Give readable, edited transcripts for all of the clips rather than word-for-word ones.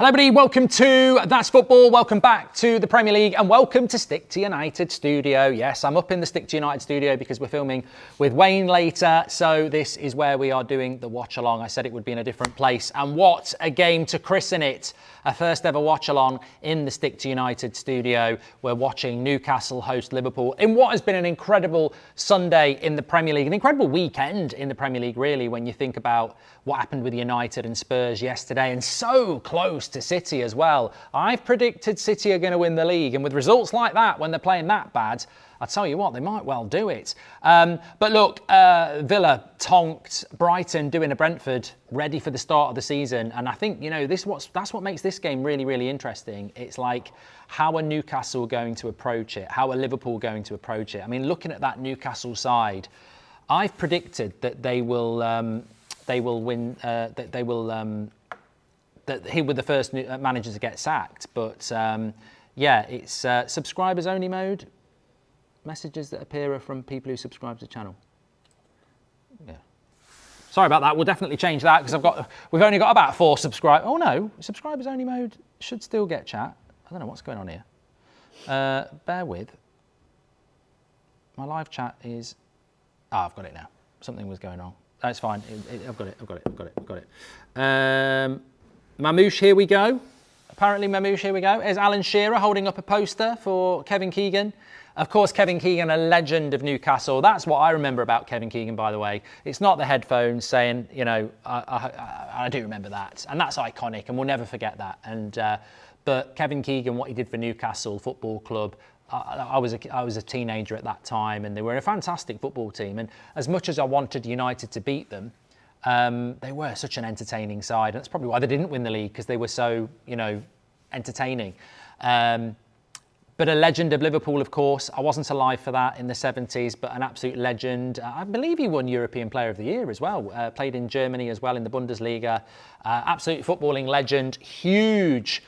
Hello everybody, welcome to That's Football, welcome back to the Premier League and welcome to Stick to United studio. Yes, I'm up in the Stick to United studio because we're filming with Wayne later, so this is where we are doing the watch-along. I said it would be in a different place, and what a game to christen it. Our first ever watch-along in the Stick to United studio. We're watching Newcastle host Liverpool in what has been an incredible Sunday in the Premier League, an incredible weekend in the Premier League really when you think about what happened with United and Spurs yesterday, and so close to City as well. I've predicted City are going to win the league, and with results like that, when they're playing that bad, I tell you what, they might well do it. But look, Villa tonked Brighton, doing a Brentford, ready for the start of the season. And I think, you know, that's what makes this game really, really interesting. It's like, how are Newcastle going to approach it? How are Liverpool going to approach it? I mean, looking at that Newcastle side, I've predicted that they will win. That he was the first manager to get sacked. But yeah, it's subscribers only mode. Messages that appear are from people who subscribe to the channel. Yeah. Sorry about that. We'll definitely change that because we've only got about 4 subscribers. Oh no, subscribers only mode should still get chat. I don't know what's going on here. Bear with. My live chat is. I've got it now. Something was going on. That's fine. I've got it. Mamouche, here we go. Apparently, Mamouche, here we go. There's Alan Shearer holding up a poster for Kevin Keegan. Of course, Kevin Keegan, a legend of Newcastle. That's what I remember about Kevin Keegan, by the way. It's not the headphones saying, you know, I do remember that. And that's iconic, and we'll never forget that. And but Kevin Keegan, what he did for Newcastle Football Club, I was a teenager at that time, and they were a fantastic football team. And as much as I wanted United to beat them, they were such an entertaining side. And that's probably why they didn't win the league, because they were so, you know, entertaining. But a legend of Liverpool, of course. I wasn't alive for that in the 70s, but an absolute legend. I believe he won European Player of the Year as well. Played in Germany as well in the Bundesliga. Absolute footballing legend. Huge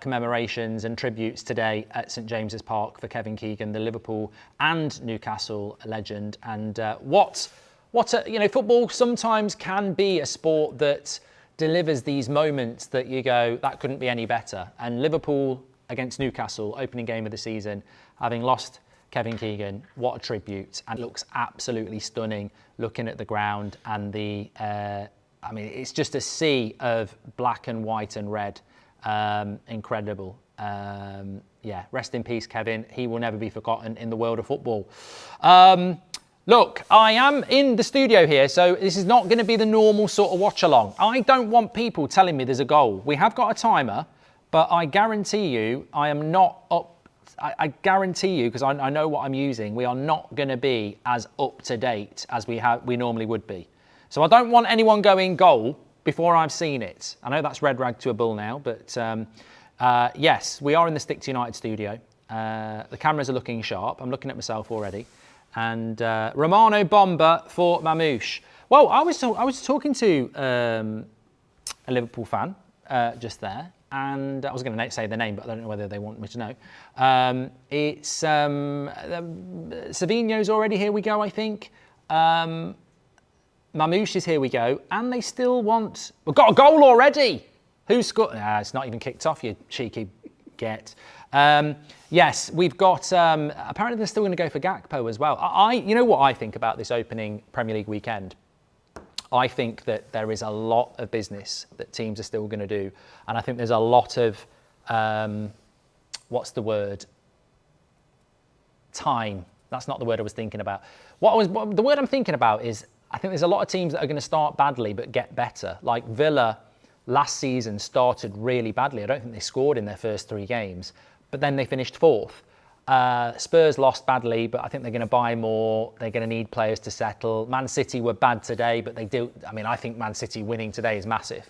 commemorations and tributes today at St James's Park for Kevin Keegan, the Liverpool and Newcastle legend. And you know, football sometimes can be a sport that delivers these moments that you go, that couldn't be any better. And Liverpool against Newcastle, opening game of the season, having lost Kevin Keegan, what a tribute. And it looks absolutely stunning looking at the ground. And I mean, it's just a sea of black and white and red. Incredible. Yeah, rest in peace, Kevin. He will never be forgotten in the world of football. Look, I am in the studio here, so this is not going to be the normal sort of watch-along. I don't want people telling me there's a goal. We have got a timer, but I guarantee you I am not up. I guarantee you, because I know what I'm using, we are not going to be as up-to-date as we normally would be. So I don't want anyone going goal before I've seen it. I know that's red rag to a bull now, but yes, we are in the Stick to United studio. The cameras are looking sharp. I'm looking at myself already. And Romano Bomber for Mamouche. Well, I was talking to a Liverpool fan just there, and I was going to say the name, but I don't know whether they want me to know. It's Savinho's already here we go, I think. Mamouche is here we go, and they still want. We've got a goal already. Who scored? It's not even kicked off, you cheeky get. Yes, we've got. Apparently, they're still going to go for Gakpo as well. You know what I think about this opening Premier League weekend? I think that there is a lot of business that teams are still going to do, and I think there's a lot of what's the word? Time. That's not the word I was thinking about. The word I'm thinking about is I think there's a lot of teams that are going to start badly but get better. Like Villa last season started really badly. I don't think they scored in their first 3 games, but then they finished 4th. Spurs lost badly, but I think they're going to buy more. They're going to need players to settle. Man City were bad today, but they do. I mean, I think Man City winning today is massive.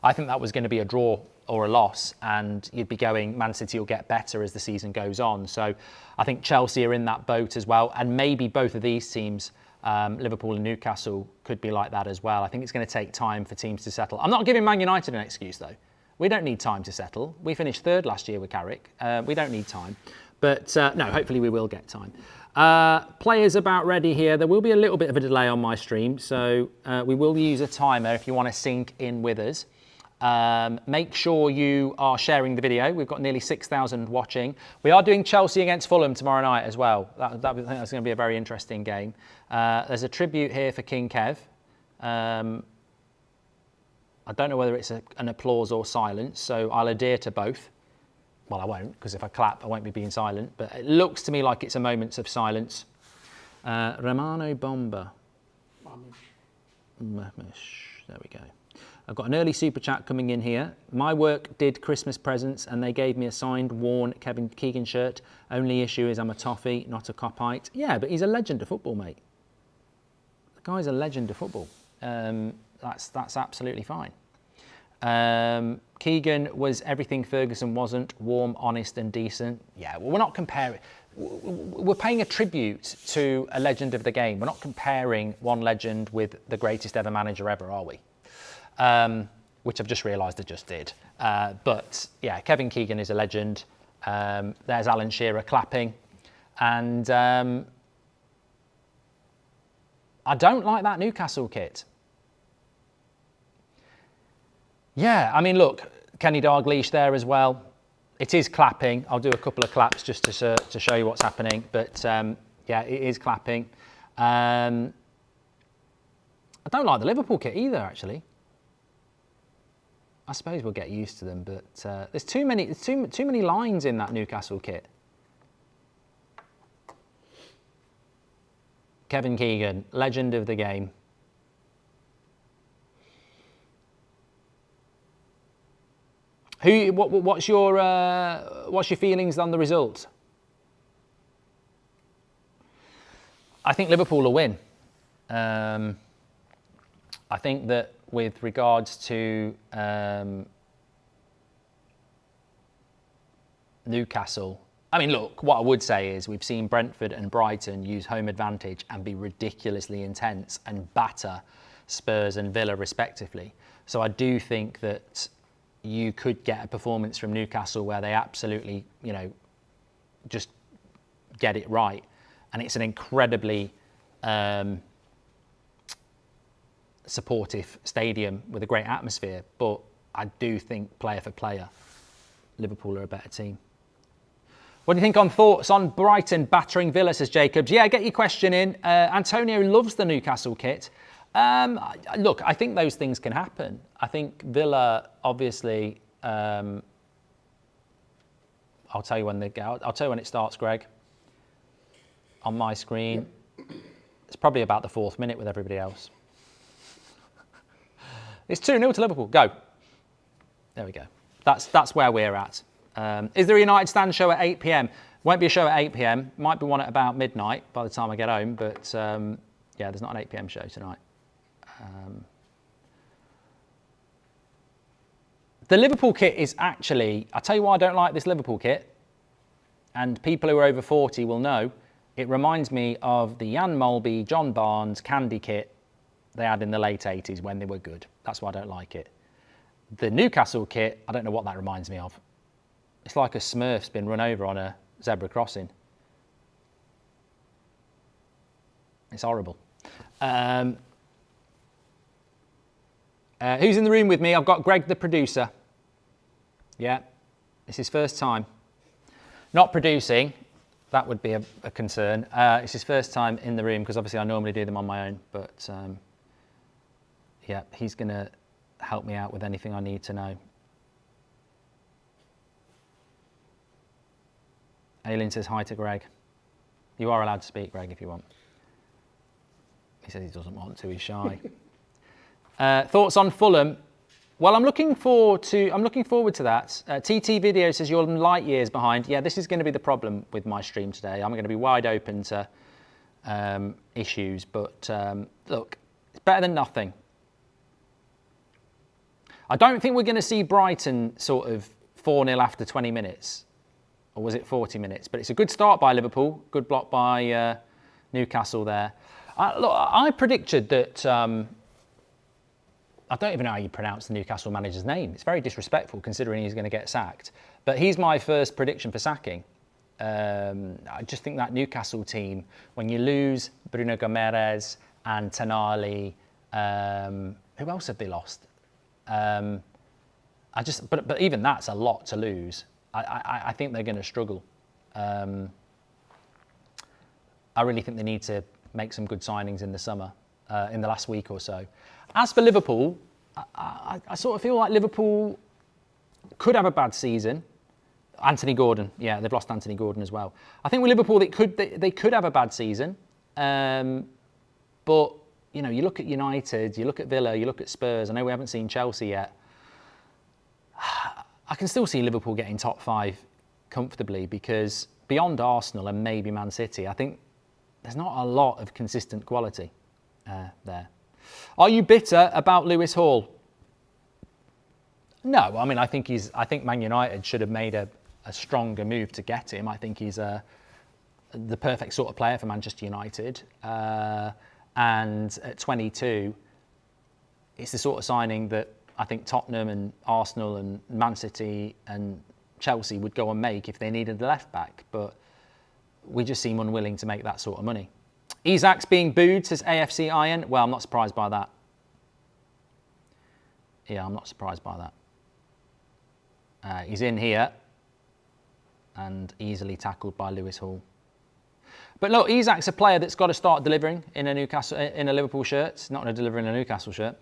I think that was going to be a draw or a loss, and you'd be going, Man City will get better as the season goes on. So I think Chelsea are in that boat as well, and maybe both of these teams, Liverpool and Newcastle, could be like that as well. I think it's going to take time for teams to settle. I'm not giving Man United an excuse, though. We don't need time to settle. We finished 3rd last year with Carrick. We don't need time. But no, hopefully we will get time. Players about ready here. There will be a little bit of a delay on my stream, so we will use a timer if you want to sync in with us. Make sure you are sharing the video. We've got nearly 6,000 watching. We are doing Chelsea against Fulham tomorrow night as well. I think that's going to be a very interesting game. There's a tribute here for King Kev. I don't know whether it's an applause or silence, so I'll adhere to both. Well, I won't, because if I clap, I won't be being silent. But it looks to me like it's a moment of silence. Romano Bomber. There we go. I've got an early super chat coming in here. My work did Christmas presents and they gave me a signed, worn Kevin Keegan shirt. Only issue is I'm a toffee, not a copite. Yeah, but he's a legend of football, mate. The guy's a legend of football. That's absolutely fine. Keegan was everything Ferguson wasn't, warm, honest and decent. Yeah, well, we're not comparing. We're paying a tribute to a legend of the game. We're not comparing one legend with the greatest ever manager ever, are we? Which I've just realised I just did. But yeah, Kevin Keegan is a legend. There's Alan Shearer clapping. And I don't like that Newcastle kit. Yeah, I mean, look, Kenny Dalglish there as well. It is clapping. I'll do a couple of claps just to show you what's happening. But yeah, it is clapping. I don't like the Liverpool kit either, actually. I suppose we'll get used to them, but there's too many lines in that Newcastle kit. Kevin Keegan, legend of the game. What's your feelings on the result? I think Liverpool will win. I think that with regards to Newcastle, I mean, look, what I would say is we've seen Brentford and Brighton use home advantage and be ridiculously intense and batter Spurs and Villa respectively. So I do think that you could get a performance from Newcastle where they absolutely, you know, just get it right. And it's an incredibly supportive stadium with a great atmosphere. But I do think player for player, Liverpool are a better team. What do you think on thoughts on Brighton battering Villa, says Jacobs? Yeah, get your question in. Antonio loves the Newcastle kit. Look, I think those things can happen. I think Villa, obviously, I'll tell you when they go. I'll tell you when it starts, Greg. On my screen, it's probably about the 4th minute with everybody else. It's 2-0 to Liverpool. Go. There we go. That's where we're at. Is there a United Stand show at 8 p.m? Won't be a show at 8 p.m. Might be one at about midnight by the time I get home. But yeah, there's not an 8 p.m. show tonight. The Liverpool kit is actually, I'll tell you why I don't like this Liverpool kit, and people who are over 40 will know, it reminds me of the Jan Molby, John Barnes candy kit they had in the late 80s when they were good. That's why I don't like it. The Newcastle kit, I don't know what that reminds me of. It's like a Smurf's been run over on a zebra crossing. It's horrible. Who's in the room with me? I've got Greg, the producer. Yeah, it's his first time. Not producing, that would be a concern. It's his first time in the room because obviously I normally do them on my own. But yeah, he's going to help me out with anything I need to know. Aileen says hi to Greg. You are allowed to speak, Greg, if you want. He says he doesn't want to, he's shy. Thoughts on Fulham? Well, I'm looking forward to that. TT Video says you're light years behind. Yeah, this is going to be the problem with my stream today. I'm going to be wide open to issues, but look, it's better than nothing. I don't think we're going to see Brighton sort of 4-0 after 20 minutes. Or was it 40 minutes? But it's a good start by Liverpool. Good block by Newcastle there. Look, I predicted that... I don't even know how you pronounce the Newcastle manager's name. It's very disrespectful considering he's going to get sacked. But he's my first prediction for sacking. I just think that Newcastle team, when you lose Bruno Gomes and Tonali, who else have they lost? But even that's a lot to lose. I think they're going to struggle. I really think they need to make some good signings in the summer, in the last week or so. As for Liverpool, I sort of feel like Liverpool could have a bad season. Anthony Gordon, yeah, they've lost Anthony Gordon as well. I think with Liverpool, they could have a bad season. But, you know, you look at United, you look at Villa, you look at Spurs. I know we haven't seen Chelsea yet. I can still see Liverpool getting top 5 comfortably, because beyond Arsenal and maybe Man City, I think there's not a lot of consistent quality there. Are you bitter about Lewis Hall? No, I mean, I think Man United should have made a stronger move to get him. I think he's the perfect sort of player for Manchester United. And at 22, it's the sort of signing that I think Tottenham and Arsenal and Man City and Chelsea would go and make if they needed a left back. But we just seem unwilling to make that sort of money. Isak's being booed, says AFC Iron. Well, I'm not surprised by that. Yeah, I'm not surprised by that. He's in here and easily tackled by Lewis Hall. But look, Isak's a player that's got to start delivering in a Liverpool shirt. It's not going to deliver in a Newcastle shirt.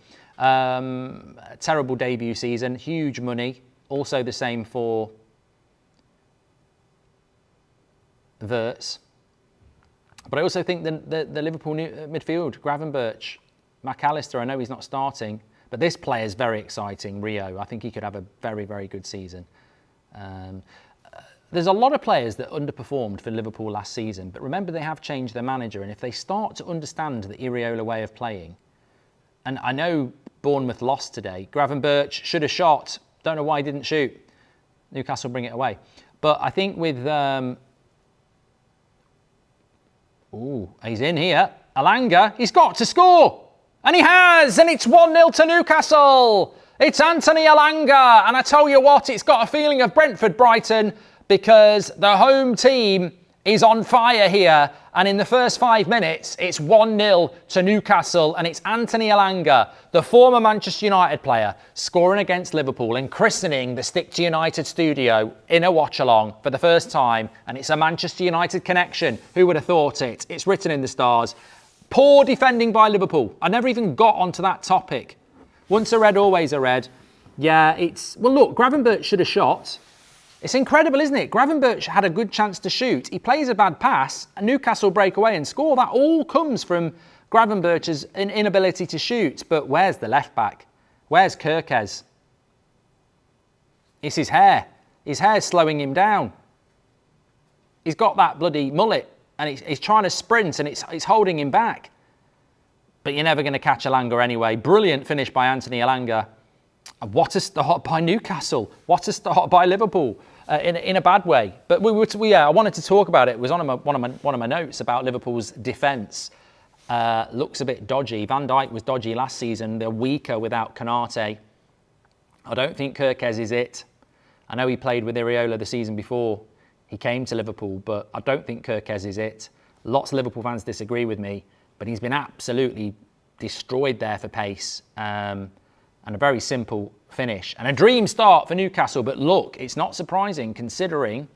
Terrible debut season, huge money. Also the same for Wirtz. But I also think the Liverpool midfield, Gravenberch, McAllister, I know he's not starting, but this player is very exciting, Rio. I think he could have a very, very good season. There's a lot of players that underperformed for Liverpool last season, but remember they have changed their manager, and if they start to understand the Iriola way of playing, and I know Bournemouth lost today, Gravenberch should have shot, don't know why he didn't shoot. Newcastle bring it away. But I think with... he's in here. Alanga, he's got to score! And he has! And it's 1-0 to Newcastle! It's Anthony Alanga! And I tell you what, it's got a feeling of Brentford-Brighton, because the home team is on fire here. And in the first 5 minutes, it's 1-0 to Newcastle. And it's Anthony Alanga, the former Manchester United player, scoring against Liverpool and christening the Stick to United studio in a watch-along for the first time. And it's a Manchester United connection. Who would have thought it? It's written in the stars. Poor defending by Liverpool. I never even got onto that topic. Once a red, always a red. Yeah, well, look, Gravenberch should have shot. It's incredible, isn't it? Gravenberch had a good chance to shoot. He plays a bad pass, and Newcastle break away and score. That all comes from Gravenberch's inability to shoot. But where's the left back? Where's Kirkes? It's his hair. His hair's slowing him down. He's got that bloody mullet, and he's trying to sprint, and it's holding him back. But you're never going to catch Alanga anyway. Brilliant finish by Anthony Alanga. What a start by Newcastle. What a start by Liverpool. In a bad way. But I wanted to talk about it. It was on one of my notes about Liverpool's defence. Looks a bit dodgy. Van Dijk was dodgy last season. They're weaker without Konate. I don't think Kirkes is it. I know he played with Iriola the season before he came to Liverpool, but I don't think Kirkes is it. Lots of Liverpool fans disagree with me, but he's been absolutely destroyed there for pace. And a very simple finish. And a dream start for Newcastle. But look, it's not surprising considering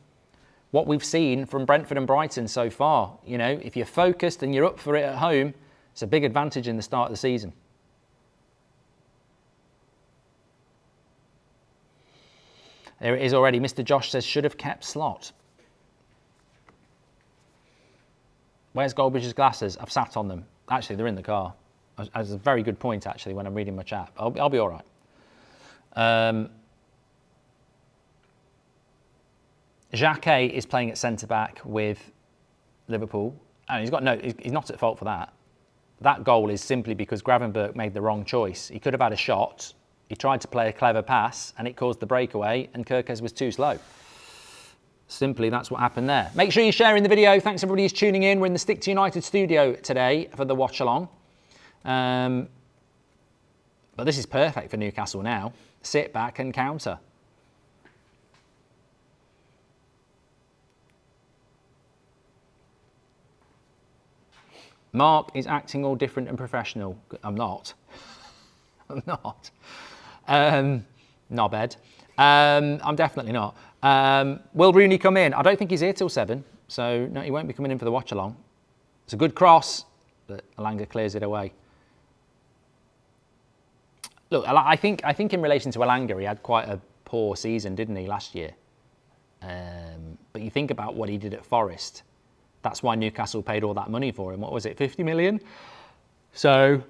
what we've seen from Brentford and Brighton so far. You know, if you're focused and you're up for it at home, it's a big advantage in the start of the season. There it is already. Mr. Josh says, should have kept Slot. Where's Goldbridge's glasses? I've sat on them. Actually, they're in the car. That's a very good point, actually, when I'm reading my chat. I'll be all right. Xhaka is playing at centre-back with Liverpool. And he's not at fault for that. That goal is simply because Gravenberch made the wrong choice. He could have had a shot. He tried to play a clever pass, and it caused the breakaway, and Kirkes was too slow. Simply, that's what happened there. Make sure you're sharing the video. Thanks, everybody who's tuning in. We're in the Stick to United studio today for the watch-along. But this is perfect for Newcastle now. Sit back and counter. Mark is acting all different and professional. I'm not. I'm not. knobhead. I'm definitely not. Will Rooney come in? I don't think he's here till 7, so no, he won't be coming in for the watch-along. It's a good cross, but Elanga clears it away. Look, I think in relation to Elanga, he had quite a poor season, didn't he, last year? But you think about what he did at Forest. That's why Newcastle paid all that money for him. What was it, 50 million? So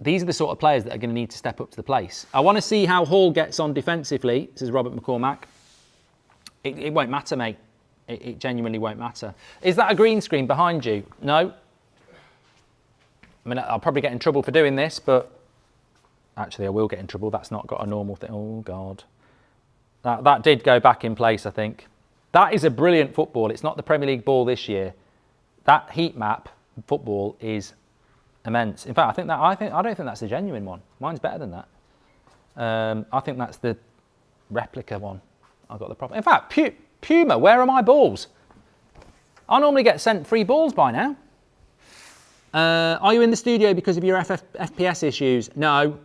these are the sort of players that are going to need to step up to the place. I want to see how Hall gets on defensively, says Robert McCormack. It won't matter, mate. It genuinely won't matter. Is that a green screen behind you? No. I mean, I'll probably get in trouble for doing this, but actually I will get in trouble. That's not got a normal thing. Oh, God. That did go back in place, I think. That is a brilliant football. It's not the Premier League ball this year. That heat map football is immense. In fact, I don't think that's the genuine one. Mine's better than that. I think that's the replica one. I got the proper. In fact, Puma, where are my balls? I normally get sent free balls by now. Are you in the studio because of your FPS issues? No.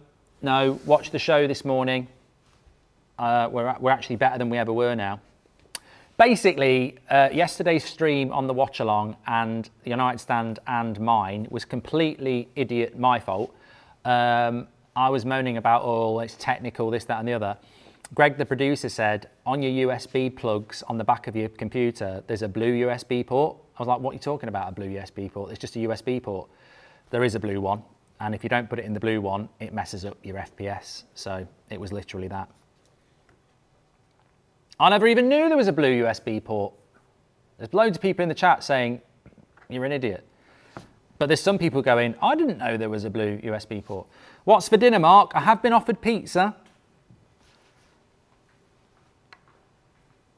Watch the show this morning. We're actually better than we ever were now. Basically, yesterday's stream on the watch-along and the United Stand and mine was completely my fault. I was moaning about, it's technical, this, that and the other. Greg, the producer, said, on your USB plugs on the back of your computer, there's a blue USB port. I was like, what are you talking about, a blue USB port? It's just a USB port. There is a blue one, and if you don't put it in the blue one, it messes up your FPS. So it was literally that. I never even knew there was a blue USB port. There's loads of people in the chat saying, you're an idiot. But there's some people going, I didn't know there was a blue USB port. What's for dinner, Mark? I have been offered pizza.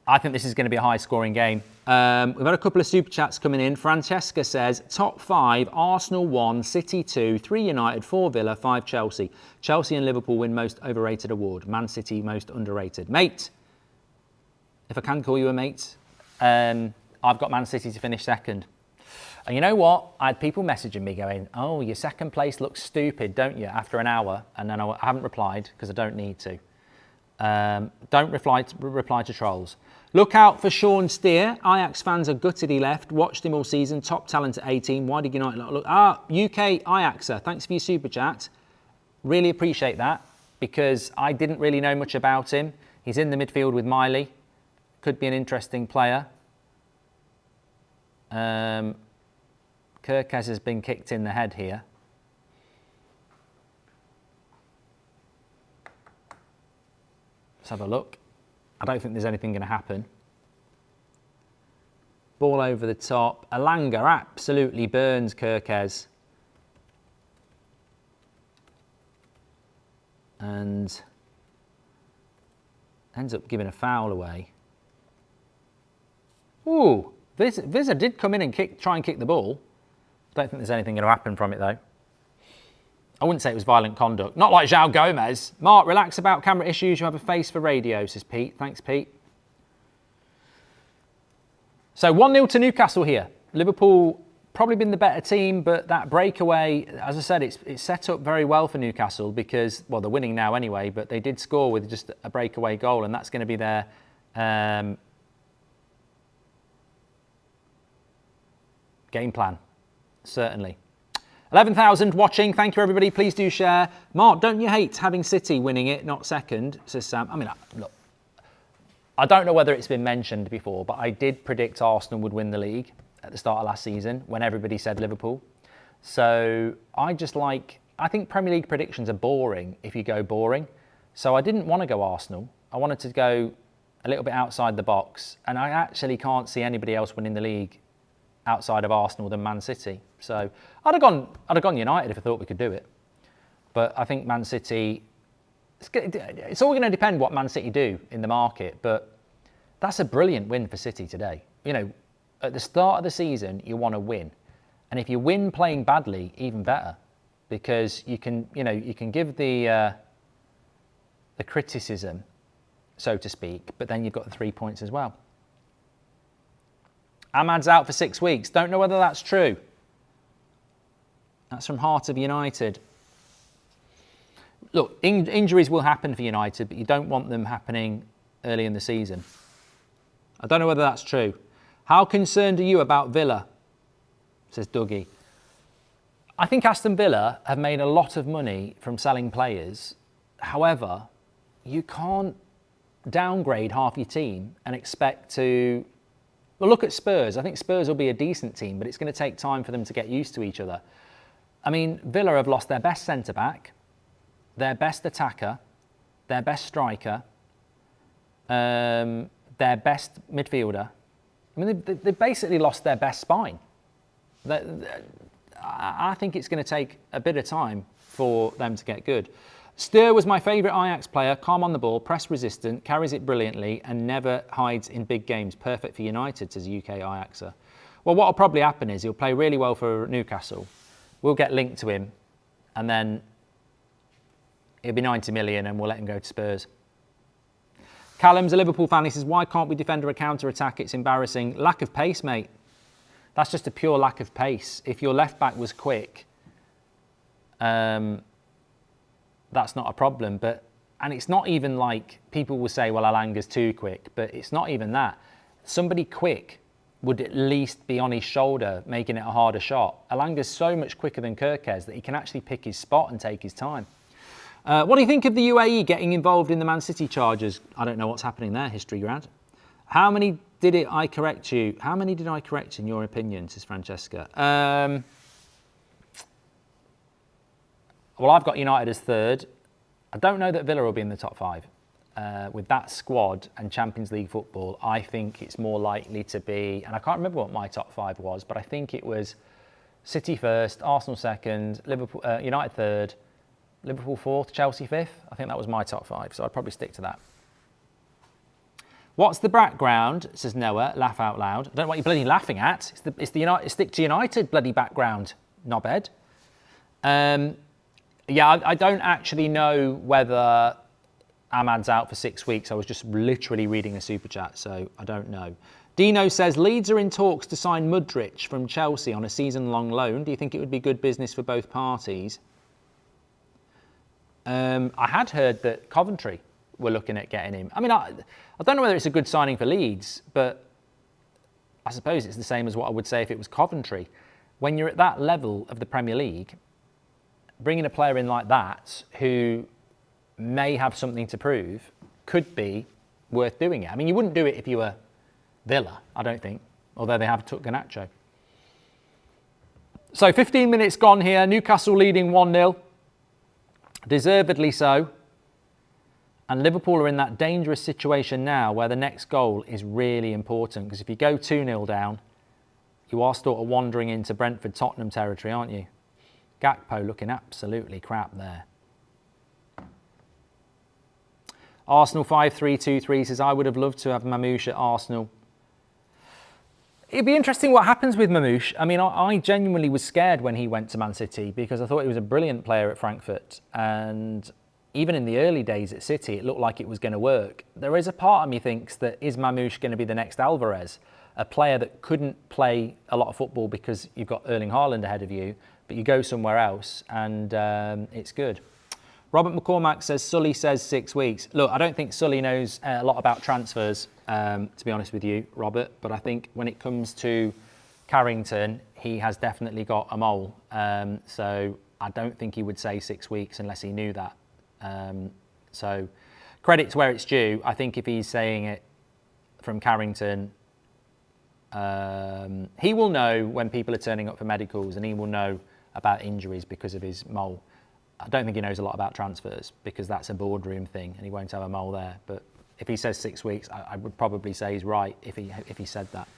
I think this is going to be a high-scoring game. We've had a couple of super chats coming in. Francesca says, top 5, Arsenal 1, City 2, 3 United, 4 Villa, 5 Chelsea. Chelsea and Liverpool win most overrated award. Man City most underrated. Mate, if I can call you a mate, I've got Man City to finish second. And you know what? I had people messaging me going, oh, your second place looks stupid, don't you, after an hour? And then I haven't replied because I don't need to. Don't reply to trolls. Look out for Sean Steer. Ajax fans are gutted he left. Watched him all season. Top talent at 18. Why did United not look? UK Ajaxer. Thanks for your super chat. Really appreciate that because I didn't really know much about him. He's in the midfield with Miley. Could be an interesting player. Kirkes has been kicked in the head here. Let's have a look. I don't think there's anything going to happen. Ball over the top. Elanga absolutely burns Kirkes. And ends up giving a foul away. Ooh, Vizza did come in and try and kick the ball. Don't think there's anything going to happen from it though. I wouldn't say it was violent conduct. Not like João Gomez. Mark, relax about camera issues. You have a face for radio, says Pete. Thanks, Pete. So 1-0 to Newcastle here. Liverpool probably been the better team, but that breakaway, as I said, it's set up very well for Newcastle because, well, they're winning now anyway, but they did score with just a breakaway goal, and that's going to be their game plan, certainly. 11,000 watching. Thank you, everybody. Please do share. Mark, don't you hate having City winning it, not second, says Sam. I mean, look, I don't know whether it's been mentioned before, but I did predict Arsenal would win the league at the start of last season when everybody said Liverpool. So I think Premier League predictions are boring if you go boring. So I didn't want to go Arsenal. I wanted to go a little bit outside the box. And I actually can't see anybody else winning the league outside of Arsenal than Man City. So I'd have gone United if I thought we could do it. But I think Man City, it's all going to depend what Man City do in the market. But that's a brilliant win for City today. You know, at the start of the season, you want to win. And if you win playing badly, even better. Because you can give the criticism, so to speak, but then you've got the 3 points as well. Ahmad's out for 6 weeks. Don't know whether that's true. That's from Heart of United. Look, injuries will happen for United, but you don't want them happening early in the season. I don't know whether that's true. How concerned are you about Villa? Says Dougie. I think Aston Villa have made a lot of money from selling players. However, you can't downgrade half your team and expect to... Well, look at Spurs. I think Spurs will be a decent team, but it's going to take time for them to get used to each other. I mean, Villa have lost their best centre-back, their best attacker, their best striker, their best midfielder. I mean, they've basically lost their best spine. I think it's going to take a bit of time for them to get good. Stur was my favourite Ajax player, calm on the ball, press resistant, carries it brilliantly and never hides in big games. Perfect for United, says UK Ajaxer. Well, what will probably happen is he'll play really well for Newcastle. We'll get linked to him and then it'll be 90 million and we'll let him go to Spurs. Callum's a Liverpool fan. He says, why can't we defend or counter-attack? It's embarrassing. Lack of pace, mate. That's just a pure lack of pace. If your left back was quick, that's not a problem. And it's not even like people will say, well, Alanga's too quick, but it's not even that. Somebody quick would at least be on his shoulder, making it a harder shot. Alanga's so much quicker than Kirkes that he can actually pick his spot and take his time. What do you think of the UAE getting involved in the Man City charges? I don't know what's happening there, History Grad. How many did I correct you? How many did I correct in your opinion, says Francesca? Well, I've got United as third. I don't know that Villa will be in the top 5. With that squad and Champions League football, I think it's more likely to be, and I can't remember what my top 5 was, but I think it was City first, Arsenal second, Liverpool, United third, Liverpool fourth, Chelsea fifth. I think that was my top 5, so I'd probably stick to that. What's the background, says Noah, laugh out loud. I don't know what you're bloody laughing at. It's the United, stick to United bloody background, knobhead. Yeah, I don't actually know whether Ahmad's out for 6 weeks. I was just literally reading a super chat, so I don't know. Dino says, Leeds are in talks to sign Mudryk from Chelsea on a season-long loan. Do you think it would be good business for both parties? I had heard that Coventry were looking at getting him. I mean, I don't know whether it's a good signing for Leeds, but I suppose it's the same as what I would say if it was Coventry. When you're at that level of the Premier League, bringing a player in like that who may have something to prove could be worth doing it. I mean, you wouldn't do it if you were Villa, I don't think, although they have took Garnacho. So 15 minutes gone here. Newcastle leading 1-0. Deservedly so. And Liverpool are in that dangerous situation now where the next goal is really important, because if you go 2-0 down, you are sort of wandering into Brentford-Tottenham territory, aren't you? Gakpo looking absolutely crap there. Arsenal 5-3-2-3 says, I would have loved to have Mamouche at Arsenal. It'd be interesting what happens with Mamouche. I mean, I genuinely was scared when he went to Man City because I thought he was a brilliant player at Frankfurt. And even in the early days at City, it looked like it was going to work. There is a part of me thinks that is Mamouche going to be the next Alvarez? A player that couldn't play a lot of football because you've got Erling Haaland ahead of you, but you go somewhere else and it's good. Robert McCormack says, Sully says 6 weeks. Look, I don't think Sully knows a lot about transfers, to be honest with you, Robert, but I think when it comes to Carrington, he has definitely got a mole. So I don't think he would say 6 weeks unless he knew that. So credit to where it's due. I think if he's saying it from Carrington, he will know when people are turning up for medicals and he will know about injuries because of his mole. I don't think he knows a lot about transfers because that's a boardroom thing and he won't have a mole there. But if he says 6 weeks, I would probably say he's right if he said that.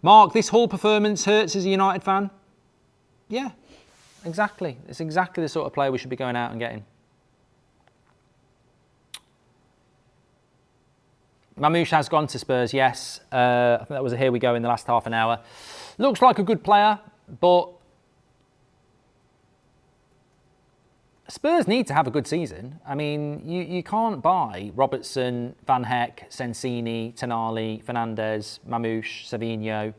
Mark, this Hull performance hurts as a United fan? Yeah, exactly. It's exactly the sort of player we should be going out and getting. Mamouche has gone to Spurs, yes. I think that was a here we go in the last half an hour. Looks like a good player, but Spurs need to have a good season. I mean, you can't buy Robertson, Van Heck, Sensini, Tonali, Fernandes, Mamouche, Savinho,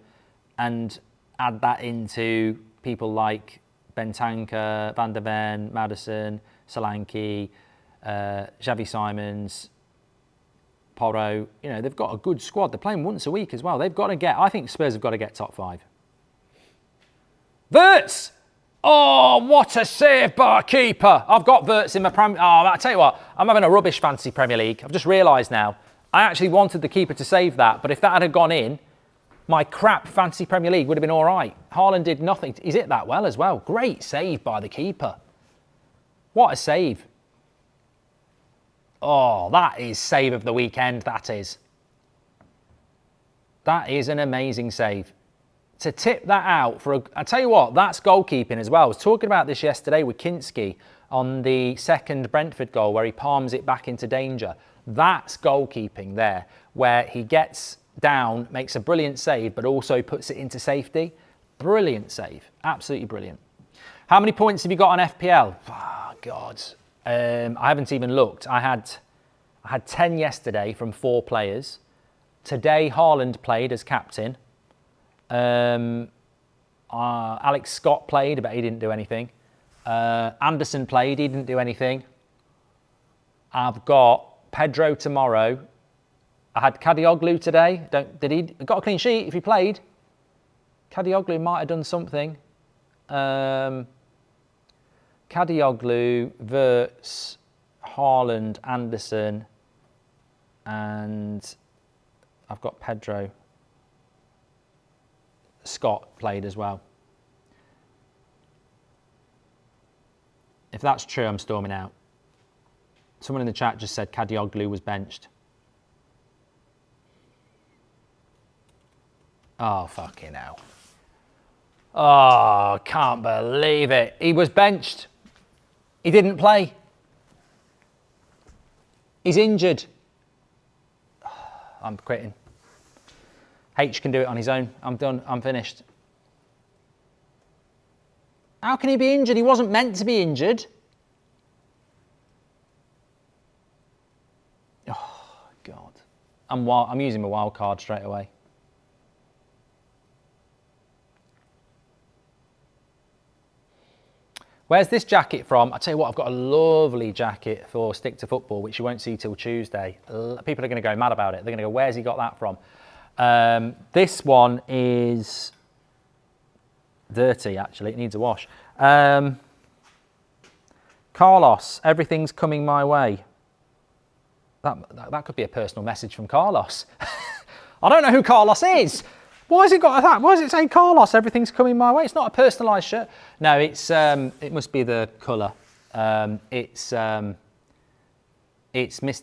and add that into people like Bentancur, Van der Ven, Maddison, Solanke, Xavi Simons, Porro. You know, they've got a good squad. They're playing once a week as well. They've got to get, I think Spurs have got to get top 5. Wirtz! Oh, what a save by a keeper. I've got Wirtz in my Premier... Oh, I tell you what, I'm having a rubbish fantasy Premier League. I've just realised now. I actually wanted the keeper to save that, but if that had gone in, my crap fantasy Premier League would have been all right. Haaland did nothing. He's hit that well as well. Great save by the keeper. What a save. Oh, that is save of the weekend, that is. That is an amazing save. To tip that out for I tell you what, that's goalkeeping as well. I was talking about this yesterday with Kinski on the second Brentford goal where he palms it back into danger. That's goalkeeping there, where he gets down, makes a brilliant save, but also puts it into safety. Brilliant save. Absolutely brilliant. How many points have you got on FPL? Oh, God. I haven't even looked. I had 10 yesterday from 4 players. Today, Haaland played as captain. Alex Scott played, but he didn't do anything. Anderson played, he didn't do anything. I've got Pedro tomorrow. I had Kadioglu today. Got a clean sheet if he played. Kadioglu might have done something. Kadioglu, Wirtz, Haaland, Anderson, and I've got Pedro. Scott played as well. If that's true, I'm storming out. Someone in the chat just said Kadioglu was benched. Oh, fucking hell. Oh, can't believe it. He was benched. He didn't play. He's injured. I'm quitting. H can do it on his own. I'm done. I'm finished. How can he be injured? He wasn't meant to be injured. Oh, God. I'm using my wild card straight away. Where's this jacket from? I tell you what, I've got a lovely jacket for Stick to Football, which you won't see till Tuesday. People are going to go mad about it. They're going to go, where's he got that from? This one is dirty, actually. It needs a wash. Carlos, everything's coming my way. That could be a personal message from Carlos. I don't know who Carlos is. Why has it got that? Why does it say Carlos, everything's coming my way? It's not a personalised shirt. No, it's it must be the colour. It's Mr.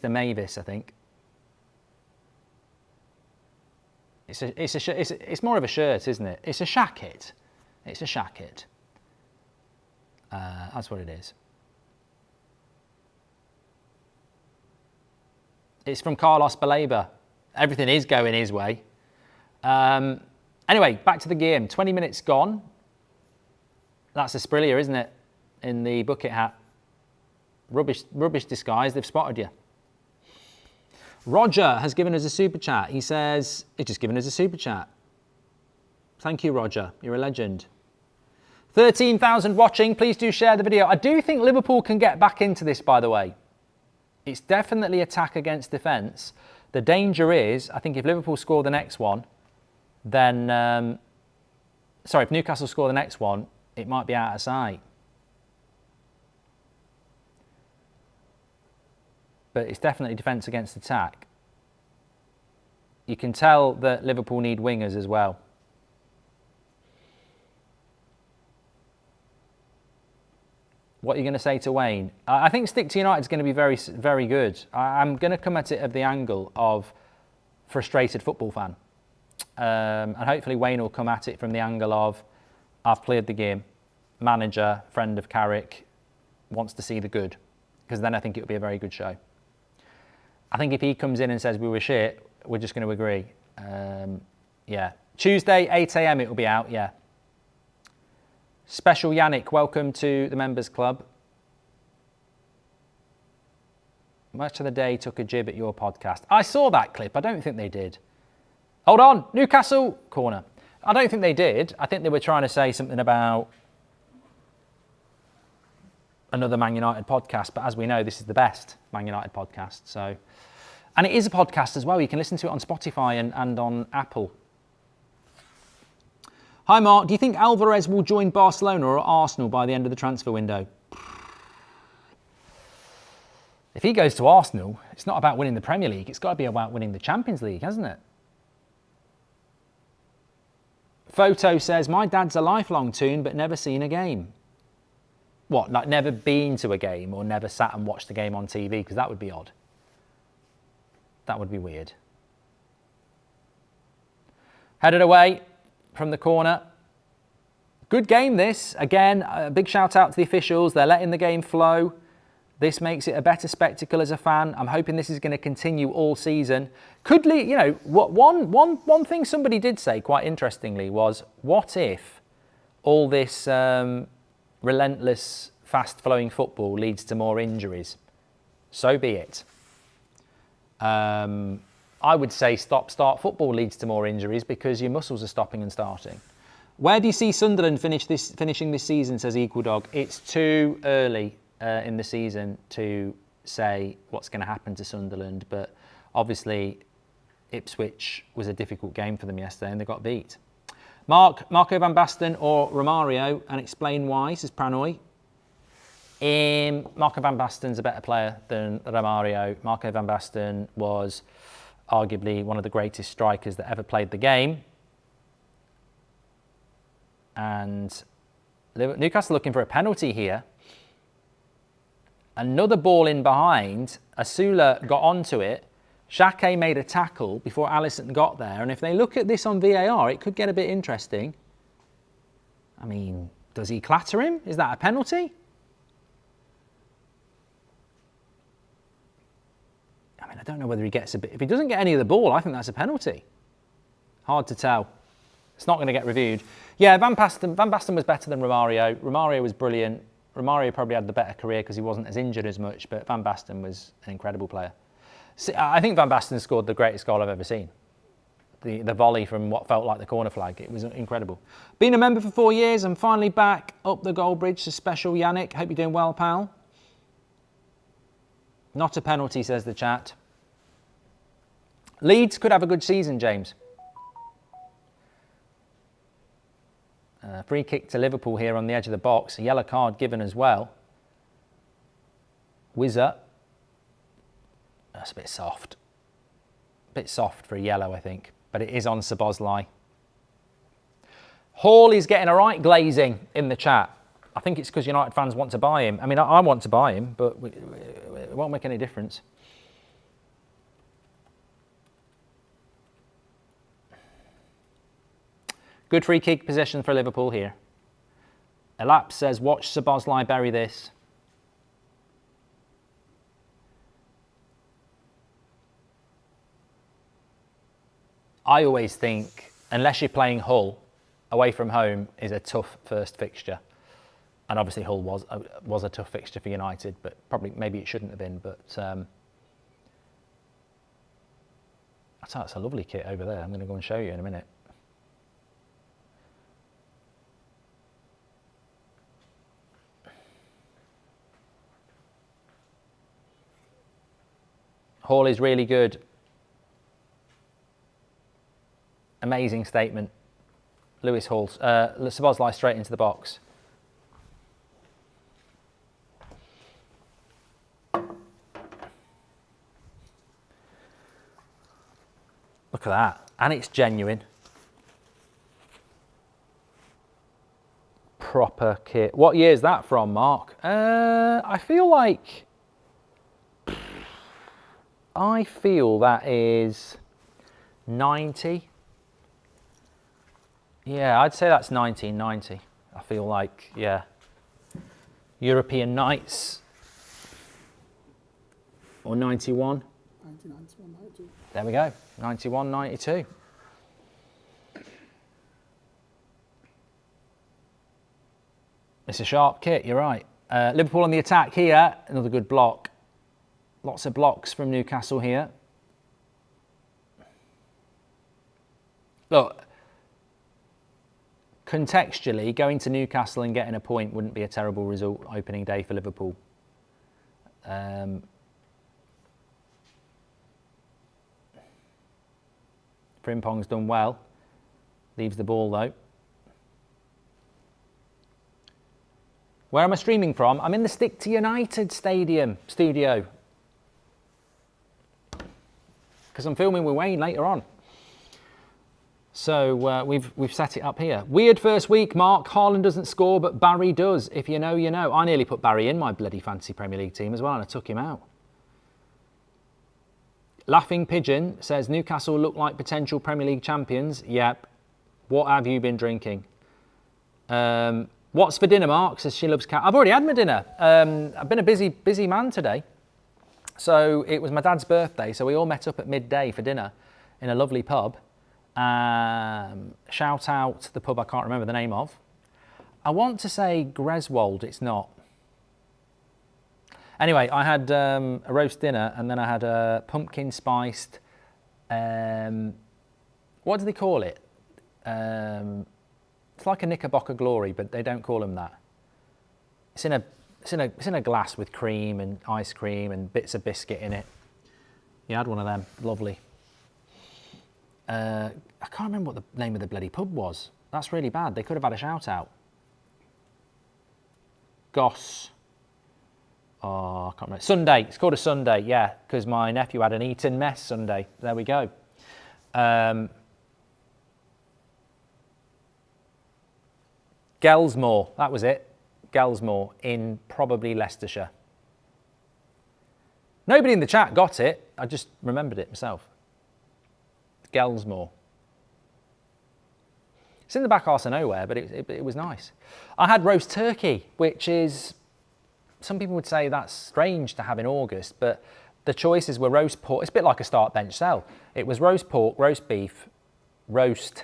Mavis, I think. It's more of a shirt, isn't it? It's a shacket. It's a shacket. That's what it is. It's from Carlos Baleba. Everything is going his way. Anyway, back to the game. 20 minutes gone. That's a Sprilia, isn't it? In the bucket hat. Rubbish disguise. They've spotted you. Roger has given us a super chat. He says, he's just given us a super chat. Thank you, Roger. You're a legend. 13,000 watching. Please do share the video. I do think Liverpool can get back into this, by the way. It's definitely attack against defence. The danger is, I think if Liverpool score the next one, then, if Newcastle score the next one, it might be out of sight. But it's definitely defence against attack. You can tell that Liverpool need wingers as well. What are you going to say to Wayne? I think Stick to United is going to be very, very good. I'm going to come at it at the angle of frustrated football fan. And hopefully Wayne will come at it from the angle of, I've played the game, manager, friend of Carrick, wants to see the good. Because then I think it will be a very good show. I think if he comes in and says we were shit, we're just going to agree. Yeah. Tuesday, 8 a.m. it will be out, yeah. Special Yannick, welcome to the Members Club. Much of the day took a jib at your podcast. I saw that clip. I don't think they did. Hold on, Newcastle corner. I don't think they did. I think they were trying to say something about... another Man United podcast, but as we know, this is the best Man United podcast. So, and it is a podcast as well. You can listen to it on Spotify and on Apple. Hi Mark, do you think Alvarez will join Barcelona or Arsenal by the end of the transfer window? If he goes to Arsenal, it's not about winning the Premier League. It's got to be about winning the Champions League, hasn't it? Photo says, my dad's a lifelong Toon, but never seen a game. What, like never been to a game or never sat and watched the game on TV? Because that would be odd. That would be weird. Headed away from the corner. Good game this. Again, a big shout out to the officials. They're letting the game flow. This makes it a better spectacle as a fan. I'm hoping this is going to continue all season. Could lead, you know, one thing somebody did say quite interestingly was, what if all this relentless, fast-flowing football leads to more injuries? So be it. I would say stop-start football leads to more injuries because your muscles are stopping and starting. Where do you see Sunderland finishing this season, says Equal Dog? It's too early in the season to say what's going to happen to Sunderland, but obviously Ipswich was a difficult game for them yesterday and they got beat. Marco van Basten or Romario, and explain why, says Pranoy. Marco van Basten's a better player than Romario. Marco van Basten was arguably one of the greatest strikers that ever played the game. And Newcastle looking for a penalty here. Another ball in behind. Asula got onto it. Xhaka made a tackle before Alisson got there. And if they look at this on VAR, it could get a bit interesting. I mean, does he clatter him? Is that a penalty? I mean, I don't know whether he gets a bit. If he doesn't get any of the ball, I think that's a penalty. Hard to tell. It's not going to get reviewed. Yeah, Van Basten was better than Romario. Romario was brilliant. Romario probably had the better career because he wasn't as injured as much, but Van Basten was an incredible player. I think Van Basten scored the greatest goal I've ever seen. The volley from what felt like the corner flag. It was incredible. Been a member for 4 years. I'm finally back up the Goldbridge. So special Yannick. Hope you're doing well, pal. Not a penalty, says the chat. Leeds could have a good season, James. Free kick to Liverpool here on the edge of the box. A yellow card given as well. Wizard. That's a bit soft. A bit soft for a yellow, I think. But it is on Szoboszlai. Hall is getting a right glazing in the chat. I think it's because United fans want to buy him. I mean, I want to buy him, but it won't make any difference. Good free kick possession for Liverpool here. Elap says, watch Szoboszlai bury this. I always think, unless you're playing Hull, away from home is a tough first fixture. And obviously Hull was a tough fixture for United, but probably maybe it shouldn't have been. But that's a lovely kit over there. I'm going to go and show you in a minute. Hall is really good. Amazing statement. Lewis Hall. Szoboszlai straight into the box. Look at that. And it's genuine. Proper kit. What year is that from, Mark? I feel that is 90. Yeah, I'd say that's 1990. I feel like, yeah. European Nights. Or 91. 1991, 92. There we go. 91, 92. It's a sharp kit, you're right. Liverpool on the attack here. Another good block. Lots of blocks from Newcastle here. Look. contextually, going to Newcastle and getting a point wouldn't be a terrible result opening day for Liverpool. Frimpong's done well. Leaves the ball though. Where am I streaming from? I'm in the Stick to United studio. Because I'm filming with Wayne later on. So we've set it up here. Weird first week, Mark. Haaland doesn't score, but Barry does. If you know, you know. I nearly put Barry in my bloody fantasy Premier League team as well, and I took him out. Laughing Pigeon says Newcastle look like potential Premier League champions. Yep. What have you been drinking? What's for dinner, Mark? Says she loves cat. I've already had my dinner. I've been a busy man today. So it was my dad's birthday, so we all met up at midday for dinner in a lovely pub. Shout out the pub I can't remember the name of. I want to say Greswold, it's not. Anyway, I had a roast dinner and then I had a pumpkin spiced, what do they call it? It's like a Knickerbocker Glory, but they don't call them that. It's in a glass with cream and ice cream and bits of biscuit in it. You had one of them, lovely. I can't remember what the name of the bloody pub was. That's really bad. They could have had a shout out. Goss. Oh, I can't remember. Sunday. It's called a Sunday, yeah, because my nephew had an Eton mess Sunday. There we go. Gelsmore, that was it. Gelsmore in probably Leicestershire. Nobody in the chat got it. I just remembered it myself. Gelsmore. It's in the back arse of nowhere, but it was nice. I had roast turkey, which is, some people would say that's strange to have in August, but the choices were roast pork. It's a bit like a start bench sell. It was roast pork, roast beef, roast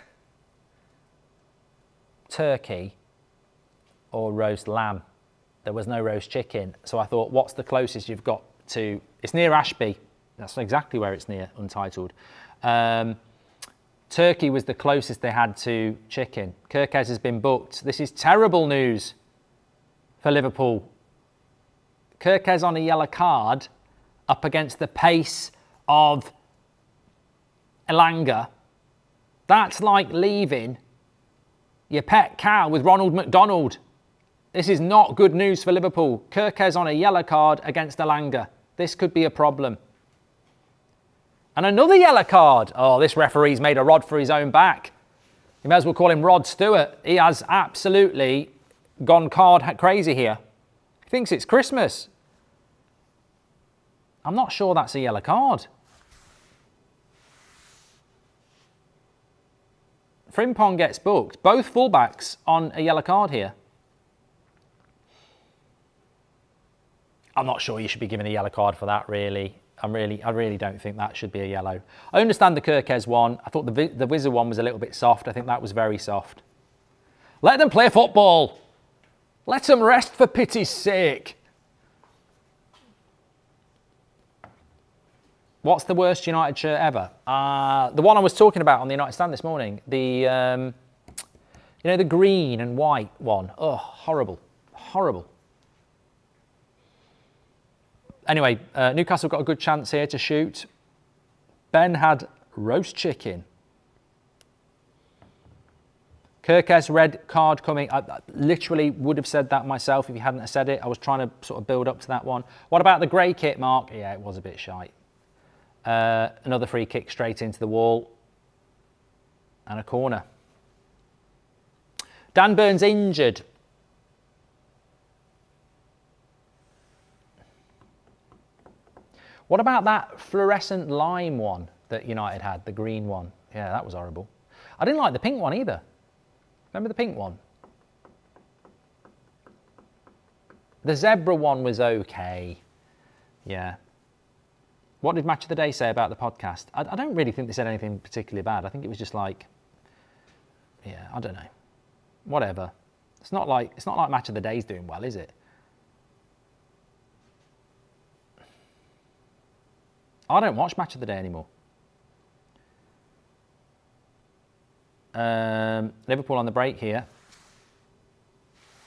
turkey, or roast lamb. There was no roast chicken. So I thought, what's the closest you've got to, it's near Ashby. That's exactly where it's near, Untitled. Turkey was the closest they had to chicken. Kirkez has been booked. This is terrible news for Liverpool. Kirkez on a yellow card up against the pace of Elanga. That's like leaving your pet cow with Ronald McDonald. This is not good news for Liverpool. Kirkez on a yellow card against Elanga. This could be a problem. And another yellow card. Oh, this referee's made a rod for his own back. You may as well call him Rod Stewart. He has absolutely gone card crazy here. He thinks it's Christmas. I'm not sure that's a yellow card. Frimpong gets booked. Both fullbacks on a yellow card here. I'm not sure you should be given a yellow card for that, really. I really don't think that should be a yellow. I understand the Kirkez one. I thought the Wizard one was a little bit soft. I think that was very soft. Let them play football. Let them rest for pity's sake. What's the worst United shirt ever? The one I was talking about on the United Stand this morning. The, you know, the green and white one. Oh, horrible. Horrible. Anyway, Newcastle got a good chance here to shoot. Ben had roast chicken. Kirkez red card coming. I literally would have said that myself if you hadn't said it. I was trying to sort of build up to that one. What about the grey kit, Mark? Yeah, it was a bit shite. Another free kick straight into the wall. And a corner. Dan Burns injured. What about that fluorescent lime one that United had, the green one? Yeah, that was horrible. I didn't like the pink one either. Remember the pink one? The zebra one was okay. Yeah. What did Match of the Day say about the podcast? I don't really think they said anything particularly bad. I think it was just like, yeah, I don't know. Whatever. It's not like Match of the Day's doing well, is it? I don't watch Match of the Day anymore. Liverpool on the break here.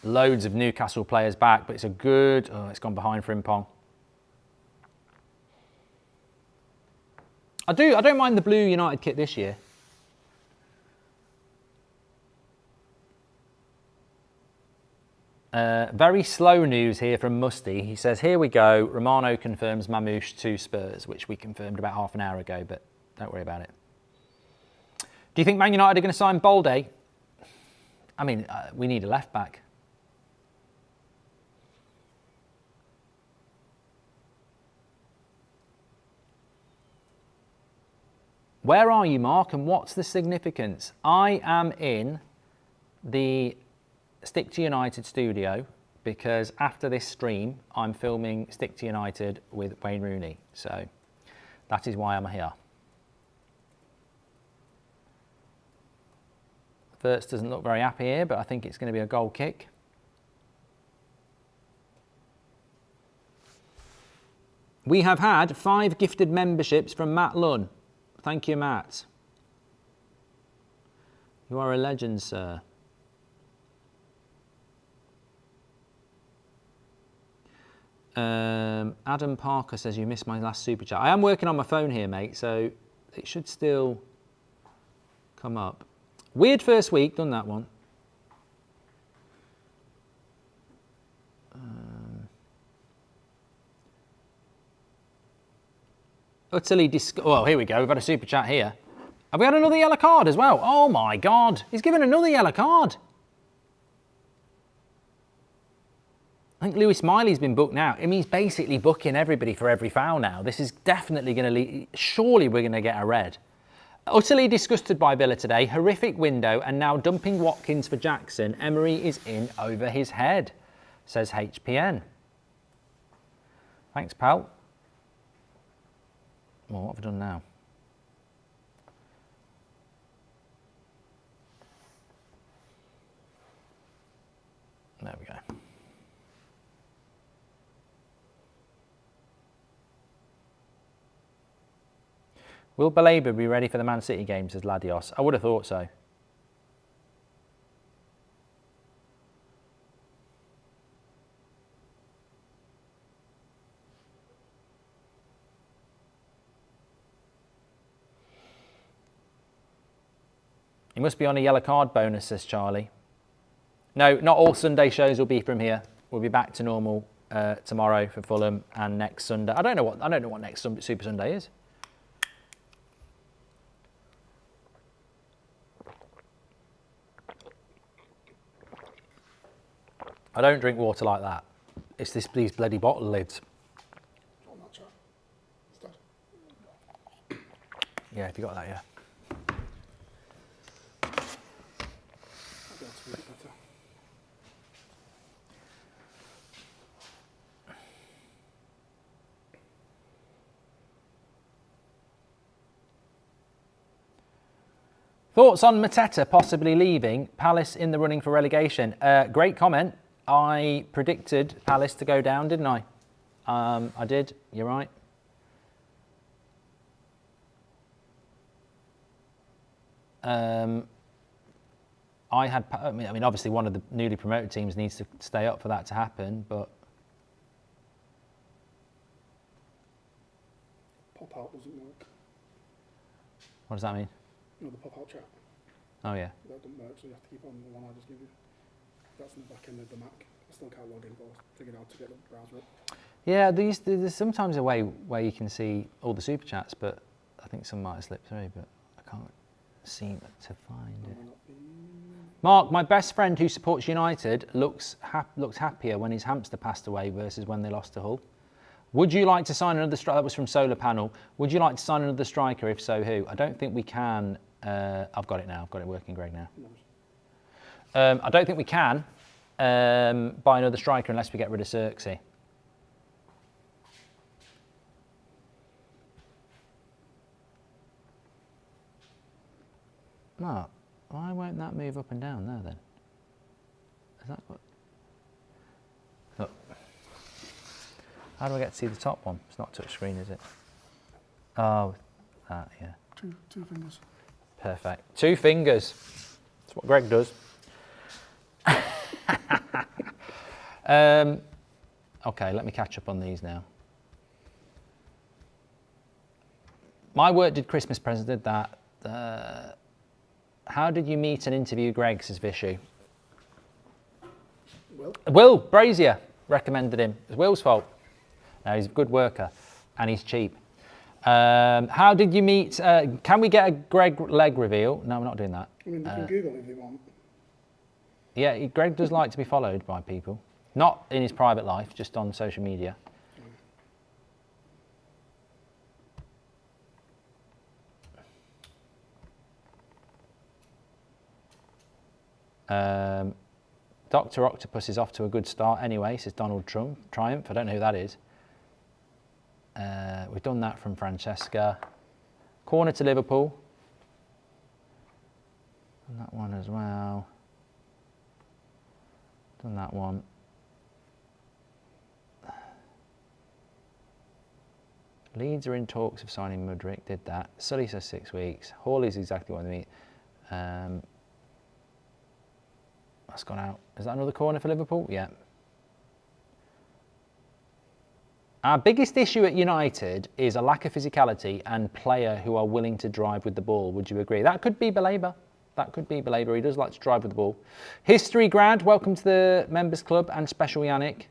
Loads of Newcastle players back, but it's a good... Oh, it's gone behind Frimpong. I don't mind the blue United kit this year. Very slow news here from Musty. He says, here we go. Romano confirms Mamouche to Spurs, which we confirmed about half an hour ago, but don't worry about it. Do you think Man United are going to sign Balde? I mean, we need a left back. Where are you, Mark, and what's the significance? I am in the Stick to United studio because after this stream, I'm filming Stick to United with Wayne Rooney. So that is why I'm here. Verts doesn't look very happy here, but I think it's going to be a goal kick. We have had 5 gifted memberships from Matt Lunn. Thank you, Matt. You are a legend, sir. Adam Parker says you missed my last super chat. I am working on my phone here, mate, so it should still come up. Weird first week, done that one. Utterly oh, here we go. We've had a super chat here. Have we had another yellow card as well? Oh my God. He's given another yellow card. I think Lewis Miley's been booked now. I mean, he's basically booking everybody for every foul now. This is definitely going to lead. Surely we're going to get a red. Utterly disgusted by Villa today. Horrific window and now dumping Watkins for Jackson. Emery is in over his head, says HPN. Thanks, pal. Well, what have I done now? There we go. Will Baleba be ready for the Man City game, says Ladios? I would have thought so. He must be on a yellow card bonus, says Charlie. No, not all Sunday shows will be from here. We'll be back to normal tomorrow for Fulham and next Sunday. I don't know what next Super Sunday is. I don't drink water like that. It's these bloody bottle lids. Yeah, if you got that, yeah. Thoughts on Mateta possibly leaving, Palace in the running for relegation? Great comment. I predicted Palace to go down, didn't I? I did, you're right. I mean, obviously one of the newly promoted teams needs to stay up for that to happen, but... Pop-out doesn't work. What does that mean? You know, the pop-out chat. Oh, yeah. That doesn't work, so you have to keep on the one I just give you. That's in the back end of the Mac. I still can't log in, but I figured out to get the browser up. Yeah, there's sometimes a way where you can see all the super chats, but I think some might have slipped through, but I can't seem to find it. Mark, my best friend who supports United looks happier when his hamster passed away versus when they lost to Hull. Would you like to sign another striker? That was from Solar Panel. Would you like to sign another striker? If so, who? I don't think we can. I've got it now. I've got it working great now. I don't think we can buy another striker unless we get rid of Xerxes. Mark, why won't that move up and down there then? Is that what? Look. How do I get to see the top one? It's not touch screen, is it? Oh, that, yeah. Two fingers. Perfect. 2 fingers. That's what Greg does. Okay, let me catch up on these now. My work did Christmas present, did that. How did you meet and interview Greg, says Vishu? Will Brazier recommended him. It's Will's fault. No, he's a good worker and he's cheap. How did you meet? Can we get a Greg leg reveal? No, we're not doing that. I mean, you can Google if you want. Yeah, Greg does like to be followed by people. Not in his private life, just on social media. Dr. Octopus is off to a good start anyway, says Donald Trump. Triumph, I don't know who that is. We've done that from Francesca. Corner to Liverpool. Done that one as well. Done that one. Leeds are in talks of signing Mudryk, did that. Sully says 6 weeks. Hawley's exactly what they mean. That's gone out. Is that another corner for Liverpool? Yeah. Our biggest issue at United is a lack of physicality and player who are willing to drive with the ball. Would you agree? That could be Belabor. That could be Belabor. He does like to drive with the ball. History grad, welcome to the members club and special Yannick.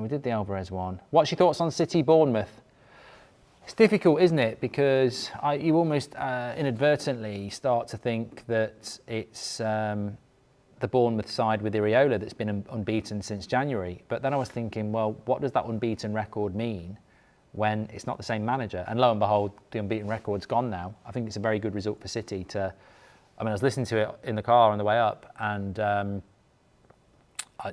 We did the Alvarez one. What's your thoughts on City Bournemouth? It's difficult, isn't it? Because you almost inadvertently start to think that it's the Bournemouth side with Iriola that's been unbeaten since January. But then I was thinking, well, what does that unbeaten record mean when it's not the same manager? And lo and behold, the unbeaten record's gone now. I think it's a very good result for City to... I mean, I was listening to it in the car on the way up, and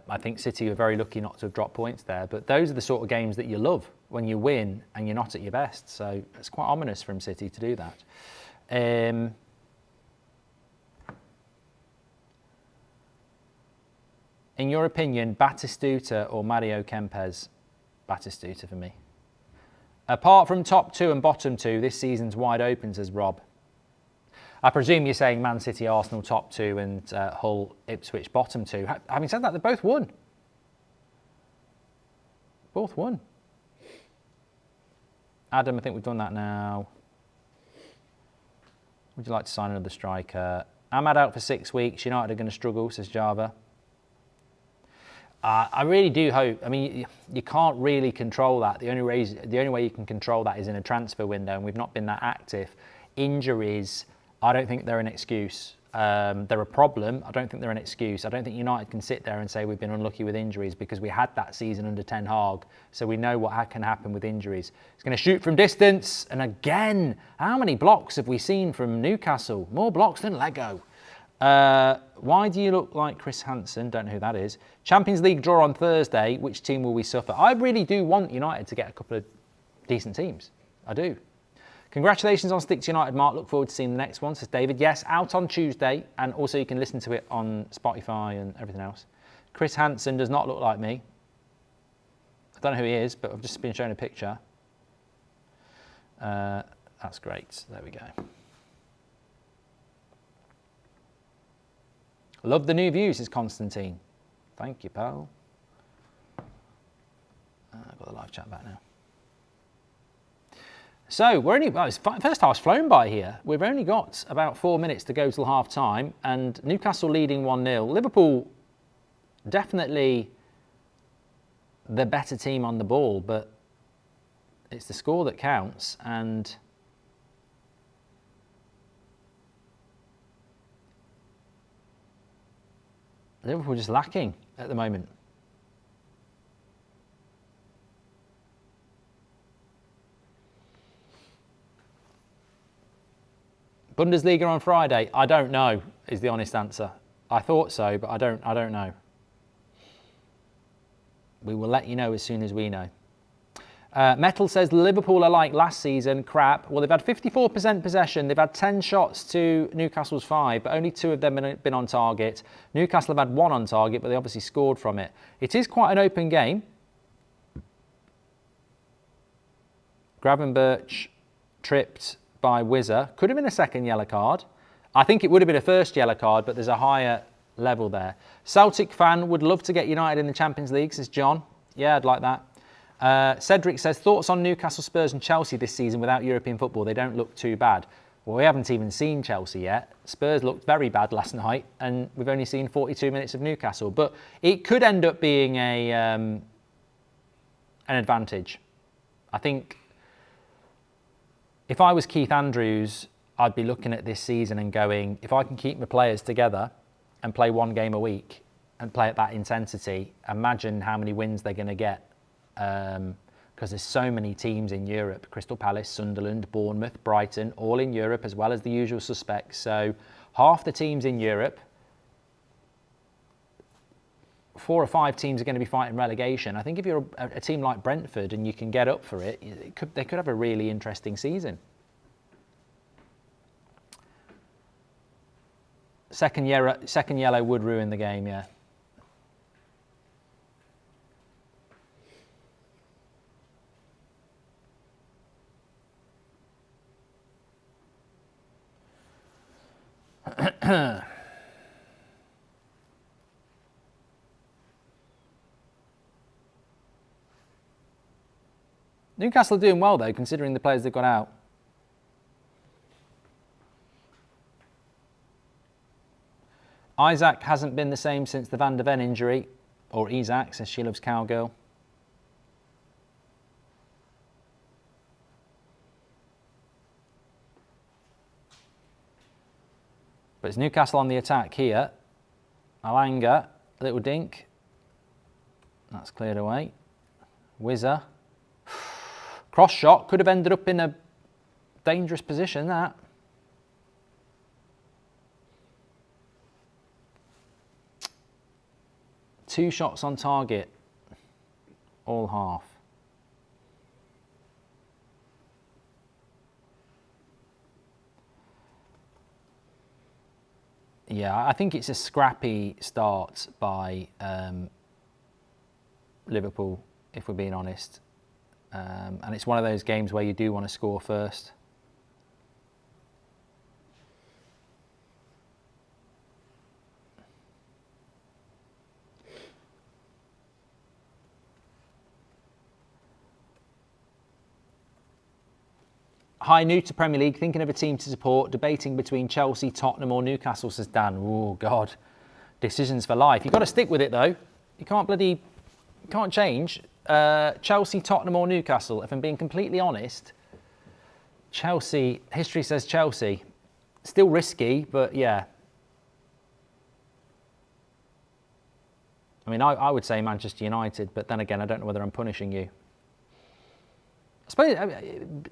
I think City were very lucky not to have dropped points there. But those are the sort of games that you love, when you win and you're not at your best. So it's quite ominous from City to do that. In your opinion, Batistuta or Mario Kempes? Batistuta for me. Apart from top two and bottom two, this season's wide open, says Rob. I presume you're saying Man City, Arsenal top two and Hull, Ipswich bottom two. Having said that, they both won. Both won. Adam, I think we've done that now. Would you like to sign another striker? Ahmad out for 6 weeks. United are going to struggle, says Java. I really do hope. I mean, you can't really control that. The only way you can control that is in a transfer window, and we've not been that active. Injuries, I don't think they're an excuse. They're a problem. I don't think they're an excuse. I don't think United can sit there and say we've been unlucky with injuries, because we had that season under Ten Hag, so we know what can happen with injuries. He's going to shoot from distance, and again, how many blocks have we seen from Newcastle? More blocks than Lego. Why do you look like Chris Hansen? Don't know who that is. Champions League draw on Thursday. Which team will we suffer? I really do want United to get a couple of decent teams. I do. Congratulations on Stick to United, Mark. Look forward to seeing the next one, says David. Yes, out on Tuesday. And also you can listen to it on Spotify and everything else. Chris Hansen does not look like me. I don't know who he is, but I've just been shown a picture. That's great. There we go. Love the new views, says Constantine. Thank you, pal. I've got the live chat back now. So we're only, well, first half's flown by here. We've only got about 4 minutes to go till half time, and Newcastle leading 1-0. Liverpool definitely the better team on the ball, but it's the score that counts, and Liverpool just lacking at the moment. Bundesliga on Friday? I don't know, is the honest answer. I thought so, but I don't know. We will let you know as soon as we know. Metal says Liverpool are like last season, crap. Well, they've had 54% possession. They've had 10 shots to Newcastle's 5, but only 2 of them have been on target. Newcastle have had 1 on target, but they obviously scored from it. It is quite an open game. Gravenberch tripped by Wizzer. Could have been a second yellow card. I think it would have been a first yellow card, but there's a higher level there. Celtic fan would love to get United in the Champions League, says John. Yeah, I'd like that. Cedric says, thoughts on Newcastle, Spurs and Chelsea this season without European football? They don't look too bad. Well, we haven't even seen Chelsea yet. Spurs looked very bad last night, and we've only seen 42 minutes of Newcastle. But it could end up being an advantage. I think if I was Keith Andrews, I'd be looking at this season and going, if I can keep my players together and play one game a week and play at that intensity, imagine how many wins they're going to get. Because there's so many teams in Europe, Crystal Palace, Sunderland, Bournemouth, Brighton, all in Europe, as well as the usual suspects. So half the teams in Europe, 4 or 5 teams are going to be fighting relegation. I think if you're a team like Brentford and you can get up for it, they could have a really interesting season. Second yellow would ruin the game, yeah. Newcastle are doing well though, considering the players they've got out. Isaac hasn't been the same since the Van de Ven injury, or Isaac, says she loves cowgirl. But it's Newcastle on the attack here. Alanga, little dink. That's cleared away. Whizzer. Cross shot, could have ended up in a dangerous position, that. Two shots on target, all half. Yeah, I think it's a scrappy start by Liverpool, if we're being honest. And it's one of those games where you do want to score first. Hi, new to Premier League, thinking of a team to support, debating between Chelsea, Tottenham or Newcastle, says Dan. Oh, God. Decisions for life. You've got to stick with it, though. You can't change. Chelsea, Tottenham or Newcastle. If I'm being completely honest, Chelsea, history says Chelsea. Still risky, but yeah. I mean, I would say Manchester United, but then again, I don't know whether I'm punishing you. I suppose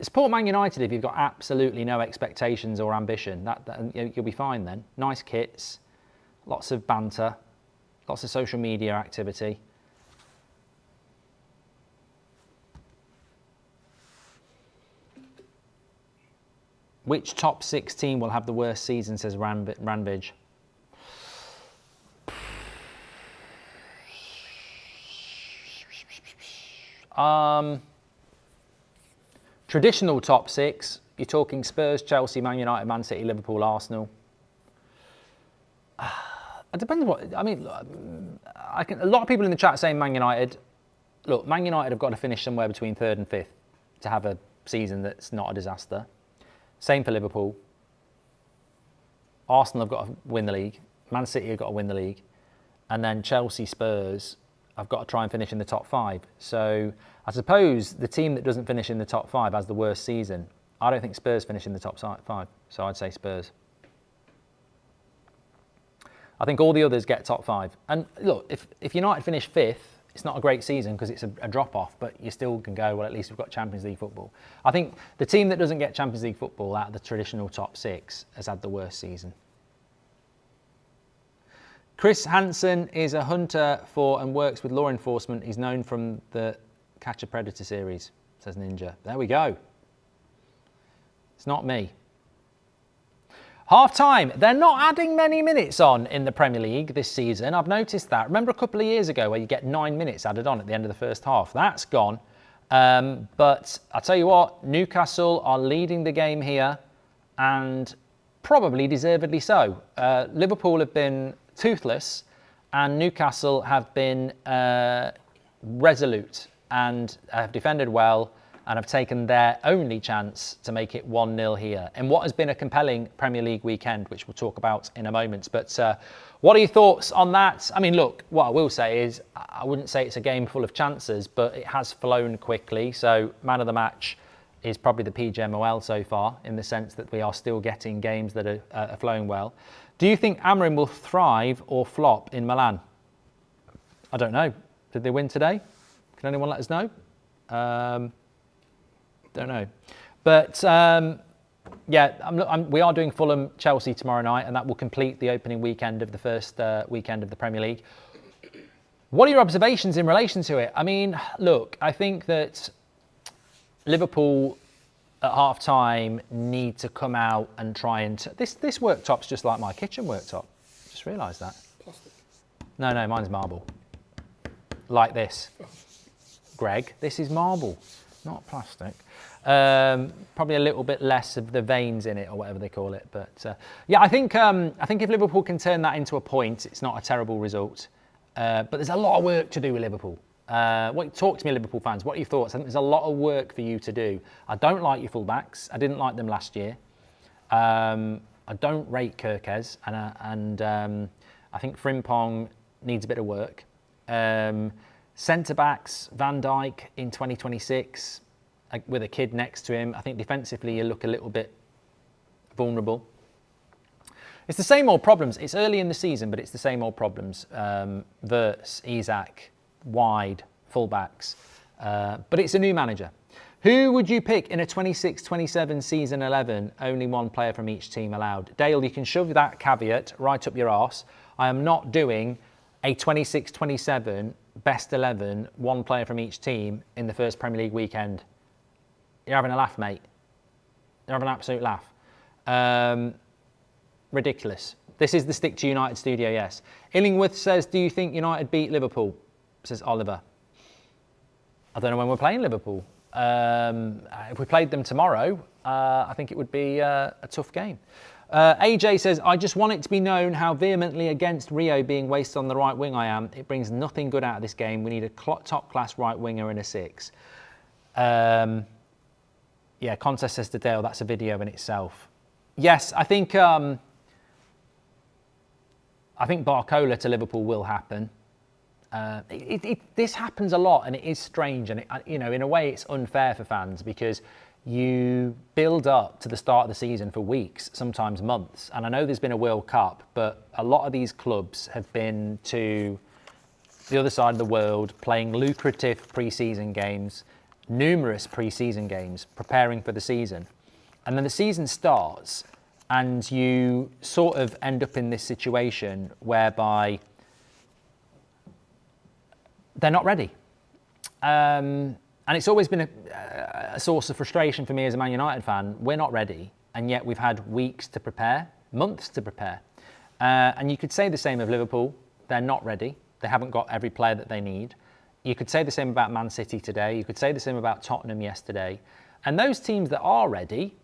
support Man United if you've got absolutely no expectations or ambition. You'll be fine then. Nice kits, lots of banter, lots of social media activity. Which top 6 team will have the worst season, says Ranbridge. Traditional top 6, you're talking Spurs, Chelsea, Man United, Man City, Liverpool, Arsenal. It depends what, I mean, a lot of people in the chat saying Man United. Look, Man United have got to finish somewhere between 3rd and 5th to have a season that's not a disaster. Same for Liverpool. Arsenal have got to win the league. Man City have got to win the league. And then Chelsea, Spurs have got to try and finish in the top 5. So I suppose the team that doesn't finish in the top 5 has the worst season. I don't think Spurs finish in the top 5. So I'd say Spurs. I think all the others get top 5. And look, if United finish 5th, it's not a great season because it's a drop-off, but you still can go, well, at least we've got Champions League football. I think the team that doesn't get Champions League football out of the traditional top 6 has had the worst season. Chris Hansen is a hunter for and works with law enforcement. He's known from the Catch a Predator series, says Ninja. There we go. It's not me. Half time. They're not adding many minutes on in the Premier League this season. I've noticed that. Remember a couple of years ago where you get 9 minutes added on at the end of the first half? That's gone. But I'll tell you what, Newcastle are leading the game here and probably deservedly so. Liverpool have been toothless, and Newcastle have been resolute and have defended well and have taken their only chance to make it 1-0 here in what has been a compelling Premier League weekend, which we'll talk about in a moment. But what are your thoughts on that? I mean, look, what I will say is I wouldn't say it's a game full of chances, but it has flown quickly. So man of the match is probably the PGMOL so far, in the sense that we are still getting games that are flowing well. Do you think Amorim will thrive or flop in Milan? I don't know. Did they win today? Can anyone let us know? Don't know. But yeah, we are doing Fulham Chelsea tomorrow night, and that will complete the opening weekend of the first weekend of the Premier League. What are your observations in relation to it? I mean, look, I think that Liverpool at half time need to come out and try and... This worktop's just like my kitchen worktop. Just realised that. Plastic. No, mine's marble. Like this. Greg, this is marble, not plastic. Probably a little bit less of the veins in it, or whatever they call it. But yeah, I think if Liverpool can turn that into a point, it's not a terrible result. But there's a lot of work to do with Liverpool. Talk to me, Liverpool fans. What are your thoughts? I think there's a lot of work for you to do. I don't like your fullbacks. I didn't like them last year. I don't rate Kirkez, and I think Frimpong needs a bit of work. Centre backs, Van Dijk in 2026, with a kid next to him. I think defensively you look a little bit vulnerable. It's the same old problems. It's early in the season, but it's the same old problems. Wirtz, Isak, wide, fullbacks. But it's a new manager. Who would you pick in a 26-27 season 11? Only one player from each team allowed. Dale, you can shove that caveat right up your arse. I am not doing a 26-27 best 11, one player from each team in the first Premier League weekend. You're having a laugh, mate. You're having an absolute laugh. Ridiculous. This is the Stick to United studio, yes. Illingworth says, do you think United beat Liverpool? Says Oliver. I don't know when we're playing Liverpool. If we played them tomorrow, I think it would be a tough game. AJ says, I just want it to be known how vehemently against Rio being wasted on the right wing I am. It brings nothing good out of this game. We need a top-class right winger and a 6. Yeah, Contest says to Dale, that's a video in itself. Yes, I think Barcola to Liverpool will happen. This happens a lot, and it is strange, and in a way it's unfair for fans, because you build up to the start of the season for weeks, sometimes months. And I know there's been a World Cup, but a lot of these clubs have been to the other side of the world playing lucrative pre-season games, numerous pre-season games, preparing for the season. And then the season starts and you sort of end up in this situation whereby they're not ready. And it's always been a source of frustration for me as a Man United fan. We're not ready, and yet we've had weeks to prepare, months to prepare. And you could say the same of Liverpool. They're not ready. They haven't got every player that they need. You could say the same about Man City today. You could say the same about Tottenham yesterday. And those teams that are ready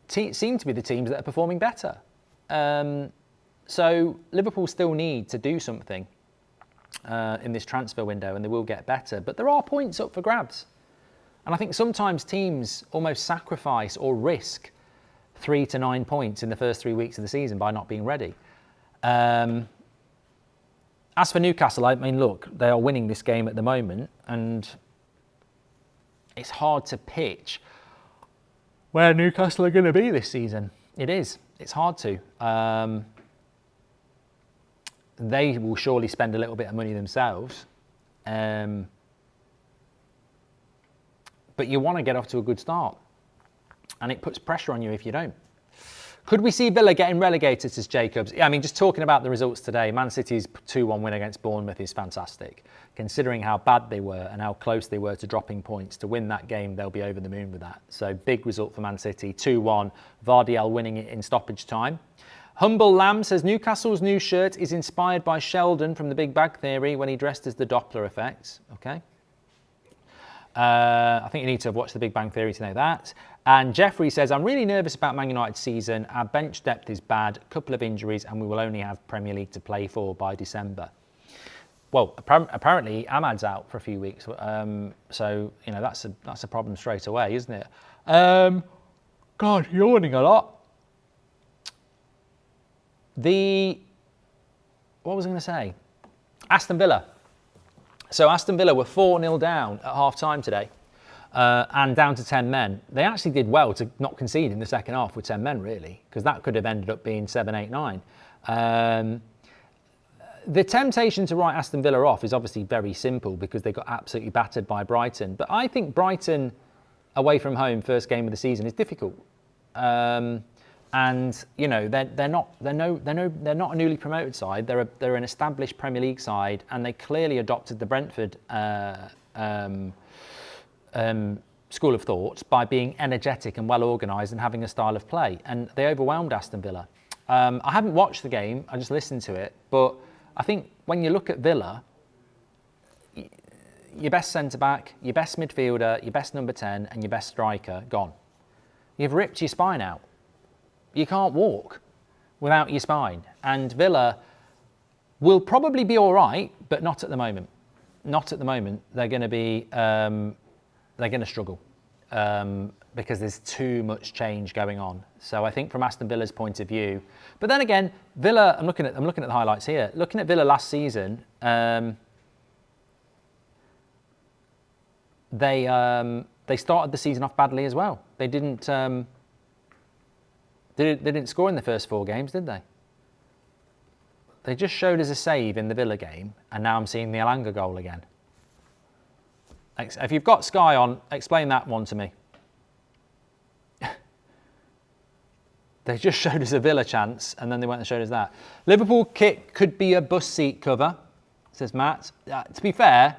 seem to be the teams that are performing better. So Liverpool still need to do something in this transfer window, and they will get better. But there are points up for grabs. And I think sometimes teams almost sacrifice or risk 3 to 9 points in the first 3 weeks of the season by not being ready. As for Newcastle, I mean, look, they are winning this game at the moment, and it's hard to pitch where Newcastle are going to be this season. It is. It's hard to. They will surely spend a little bit of money themselves. But you want to get off to a good start. And it puts pressure on you if you don't. Could we see Villa getting relegated, says Jacobs? Yeah, I mean, just talking about the results today, Man City's 2-1 win against Bournemouth is fantastic. Considering how bad they were and how close they were to dropping points, to win that game, they'll be over the moon with that. So big result for Man City, 2-1. Vardiel winning it in stoppage time. Humble Lamb says Newcastle's new shirt is inspired by Sheldon from the Big Bang Theory when he dressed as the Doppler effect. Okay. I think you need to have watched The Big Bang Theory to know that. And Jeffrey says, I'm really nervous about Man United's season. Our bench depth is bad, a couple of injuries, and we will only have Premier League to play for by December. Well, apparently Ahmad's out for a few weeks, so you know that's a problem straight away, isn't it? God, yawning a lot. What was I going to say? Aston Villa. So Aston Villa were 4-0 down at half-time today and down to 10 men. They actually did well to not concede in the second half with 10 men, really, because that could have ended up being 7, 8, 9. The temptation to write Aston Villa off is obviously very simple because they got absolutely battered by Brighton. But I think Brighton away from home, first game of the season, is difficult. And you know they're not a newly promoted side. They're an established Premier League side, and they clearly adopted the Brentford school of thought by being energetic and well organised and having a style of play. And they overwhelmed Aston Villa. I haven't watched the game; I just listened to it. But I think when you look at Villa, your best centre back, your best midfielder, your best number 10, and your best striker gone. You've ripped your spine out. You can't walk without your spine. And Villa will probably be all right, but not at the moment. Not at the moment. They're going to be, they're going to struggle because there's too much change going on. So I think from Aston Villa's point of view, but then again, Villa. I'm looking at the highlights here. Looking at Villa last season, they started the season off badly as well. They didn't. They didn't score in the first 4 games, did they? They just showed us a save in the Villa game, and now I'm seeing the Elanga goal again. If you've got Sky on, explain that one to me. They just showed us a Villa chance, and then they went and showed us that. Liverpool kit could be a bus seat cover, says Matt. To be fair,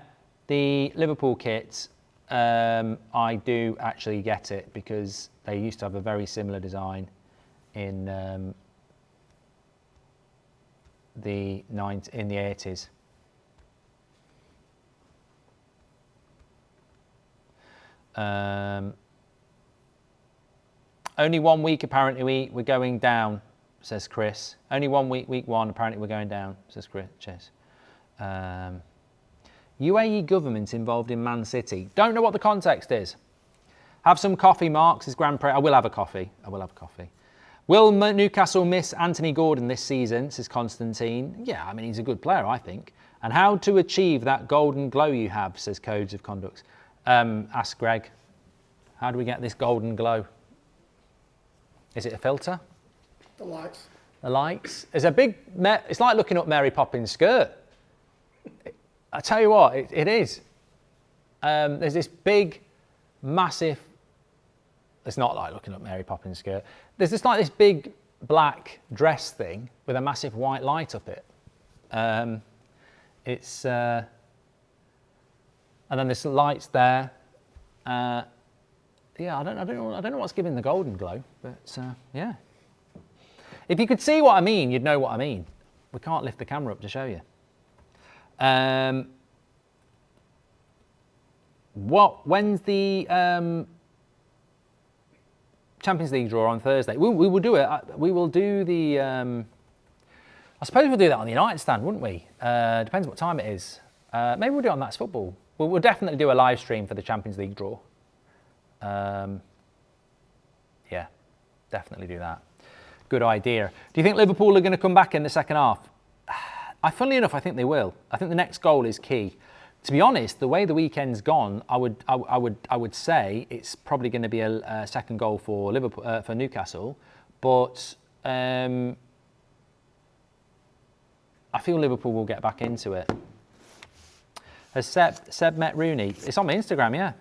the Liverpool kit, I do actually get it because they used to have a very similar design in the 80s. Only 1 week apparently we're going down, says Chris. Only 1 week, week 1 apparently we're going down, says Chris. Cheers. UAE government involved in Man City. Don't know what the context is. Have some coffee, Mark, says Grand Prix. I will have a coffee. Will Newcastle miss Anthony Gordon this season, says Constantine. Yeah, I mean, he's a good player, I think. And how to achieve that golden glow you have, says Codes of Conduct. Ask Greg. How do we get this golden glow? Is it a filter? The lights. The lights. It's like looking up Mary Poppins' skirt. I tell you what, it is. There's this big, massive... It's not like looking up Mary Poppins' skirt. There's just like this big black dress thing with a massive white light up it. And then there's lights there. Yeah, I don't know what's giving the golden glow, but yeah. If you could see what I mean, you'd know what I mean. We can't lift the camera up to show you. When's the Champions League draw on Thursday? We will do it. We will do the... I suppose we'll do that on the United stand, wouldn't we? Depends what time it is. Maybe we'll do it on That's Football. We'll definitely do a live stream for the Champions League draw. Yeah, definitely do that. Good idea. Do you think Liverpool are going to come back in the second half? Funnily enough, I think they will. I think the next goal is key. To be honest, the way the weekend's gone, I would say it's probably going to be a second goal for Liverpool for Newcastle, but I feel Liverpool will get back into it. Has Seb met Rooney? It's on my Instagram, yeah.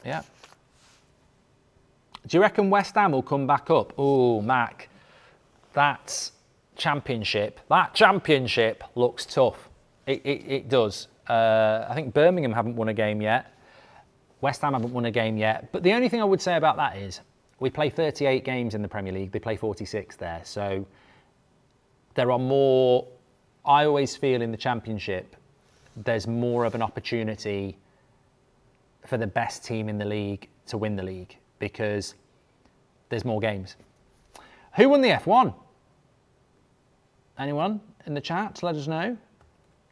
Yeah. Do you reckon West Ham will come back up? Oh, Mac, that championship looks tough. It does. I think Birmingham haven't won a game yet. West Ham haven't won a game yet. But the only thing I would say about that is we play 38 games in the Premier League. They play 46 there. So there are more, I always feel in the championship, there's more of an opportunity for the best team in the league to win the league because there's more games. Who won the F1? Anyone in the chat? Let us know.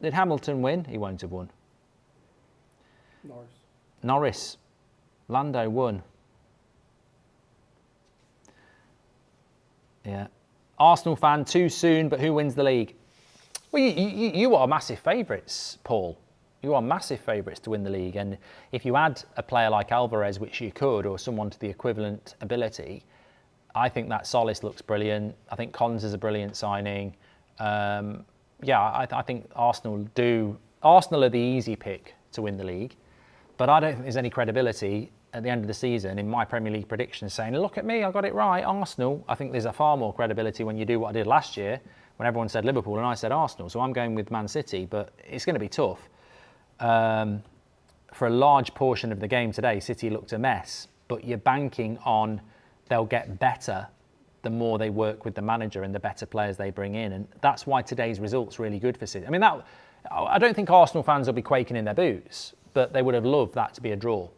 Did Hamilton win? He won't have won. Norris. Lando won. Yeah. Arsenal fan, too soon, but who wins the league? Well, you are massive favourites, Paul. You are massive favourites to win the league. And if you add a player like Alvarez, which you could, or someone to the equivalent ability, I think that Solis looks brilliant. I think Cons is a brilliant signing. I think Arsenal are the easy pick to win the league. But I don't think there's any credibility at the end of the season in my Premier League predictions saying, look at me, I got it right, Arsenal. I think there's a far more credibility when you do what I did last year, when everyone said Liverpool and I said Arsenal. So I'm going with Man City, but it's going to be tough. For a large portion of the game today, City looked a mess, but you're banking on they'll get better the more they work with the manager and the better players they bring in. And that's why today's result's really good for City. I mean, I don't think Arsenal fans will be quaking in their boots, but they would have loved that to be a draw.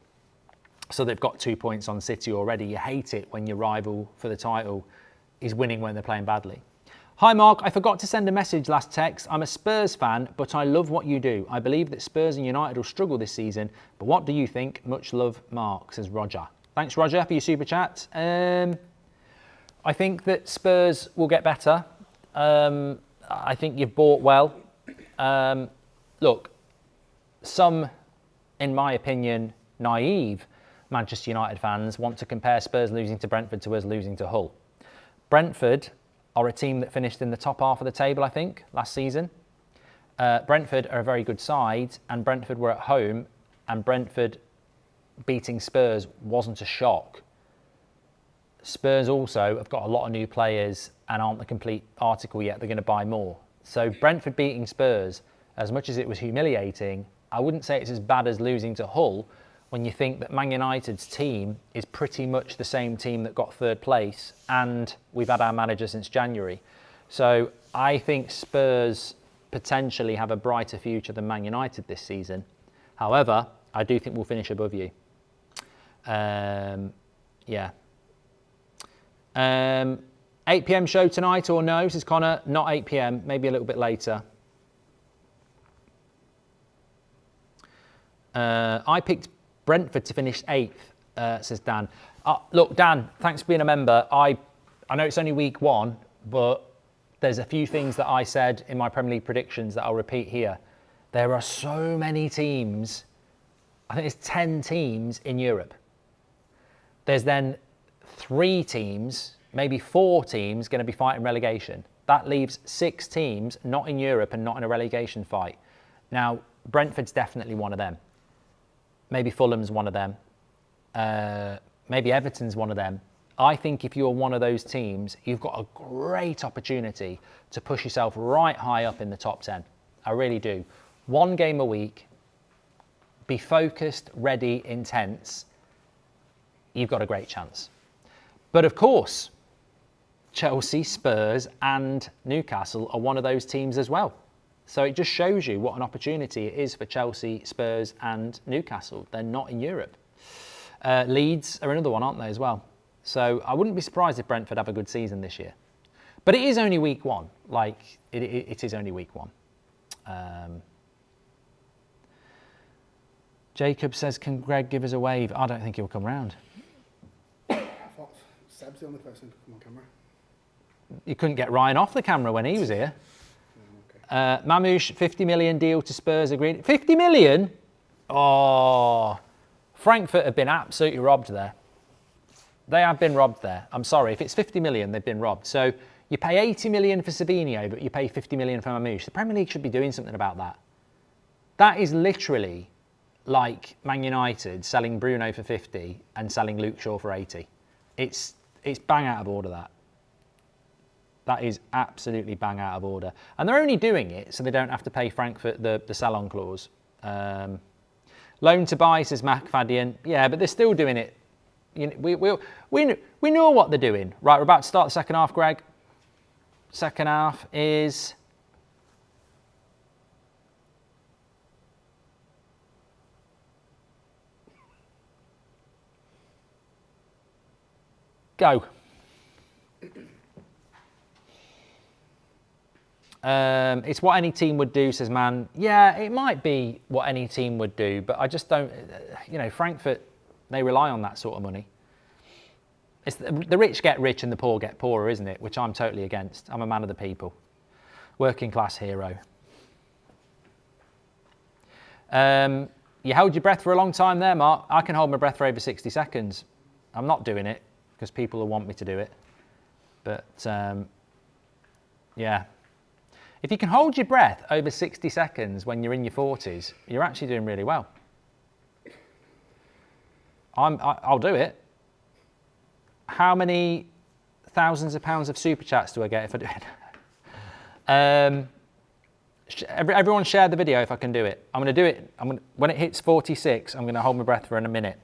So they've got 2 points on City already. You hate it when your rival for the title is winning when they're playing badly. Hi Mark, I forgot to send a message last text. I'm a Spurs fan, but I love what you do. I believe that Spurs and United will struggle this season, but what do you think? Much love, Mark, says Roger. Thanks, Roger, for your super chat. I think that Spurs will get better. I think you've bought well. Look, some, in my opinion, naive Manchester United fans want to compare Spurs losing to Brentford to us losing to Hull. Brentford are a team that finished in the top half of the table, I think, last season. Brentford are a very good side, and Brentford were at home, and Brentford beating Spurs wasn't a shock. Spurs also have got a lot of new players and aren't the complete article yet. They're going to buy more. So Brentford beating Spurs, as much as it was humiliating, I wouldn't say it's as bad as losing to Hull when you think that Man United's team is pretty much the same team that got third place, and we've had our manager since January. So I think Spurs potentially have a brighter future than Man United this season. However, I do think we'll finish above you. 8 p.m. show tonight or no, says Connor. Not 8 p.m, maybe a little bit later. I picked Brentford to finish 8th, says Dan. Look, Dan, thanks for being a member. I know it's only week 1, but there's a few things that I said in my Premier League predictions that I'll repeat here. There are so many teams. I think there's 10 teams in Europe. There's then 3 teams, maybe 4 teams going to be fighting relegation. That leaves 6 teams not in Europe and not in a relegation fight. Now, Brentford's definitely one of them. Maybe Fulham's one of them. Maybe Everton's one of them. I think if you're one of those teams, you've got a great opportunity to push yourself right high up in the top 10. I really do. 1 game a week, be focused, ready, intense. You've got a great chance. But of course, Chelsea, Spurs and Newcastle are one of those teams as well. So it just shows you what an opportunity it is for Chelsea, Spurs and Newcastle. They're not in Europe. Leeds are another one, aren't they, as well? So I wouldn't be surprised if Brentford have a good season this year. But it is only week 1. Like, it is only week 1. Jacob says, can Greg give us a wave? I don't think he'll come round. I thought Seb's the only person who could come on camera. You couldn't get Ryan off the camera when he was here. Mamouche, 50 million deal to Spurs agreed. 50 million? Oh, Frankfurt have been absolutely robbed there. They have been robbed there. I'm sorry, if it's 50 million, they've been robbed. So you pay 80 million for Savinho, but you pay 50 million for Mamouche. The Premier League should be doing something about that. That is literally like Man United selling Bruno for 50 and selling Luke Shaw for 80. It's bang out of order, that. That is absolutely bang out of order. And they're only doing it so they don't have to pay Frankfurt the sell-on clause. Loan to buy, says McFadden. Yeah, but they're still doing it. You know, we know what they're doing. Right, we're about to start the second half, Greg. Second half is Go. It's what any team would do, says Man. Yeah, it might be what any team would do, but I just don't, you know, Frankfurt, they rely on that sort of money. It's the rich get rich and the poor get poorer, isn't it? Which I'm totally against. I'm a man of the people. Working class hero. You held your breath for a long time there, Mark. I can hold my breath for over 60 seconds. I'm not doing it because people will want me to do it. But, yeah. If you can hold your breath over 60 seconds when you're in your 40s, you're actually doing really well. I'll do it. How many thousands of pounds of super chats do I get if I do it? Everyone share the video if I can do it. I'm going to do it. When it hits 46, I'm going to hold my breath for a minute.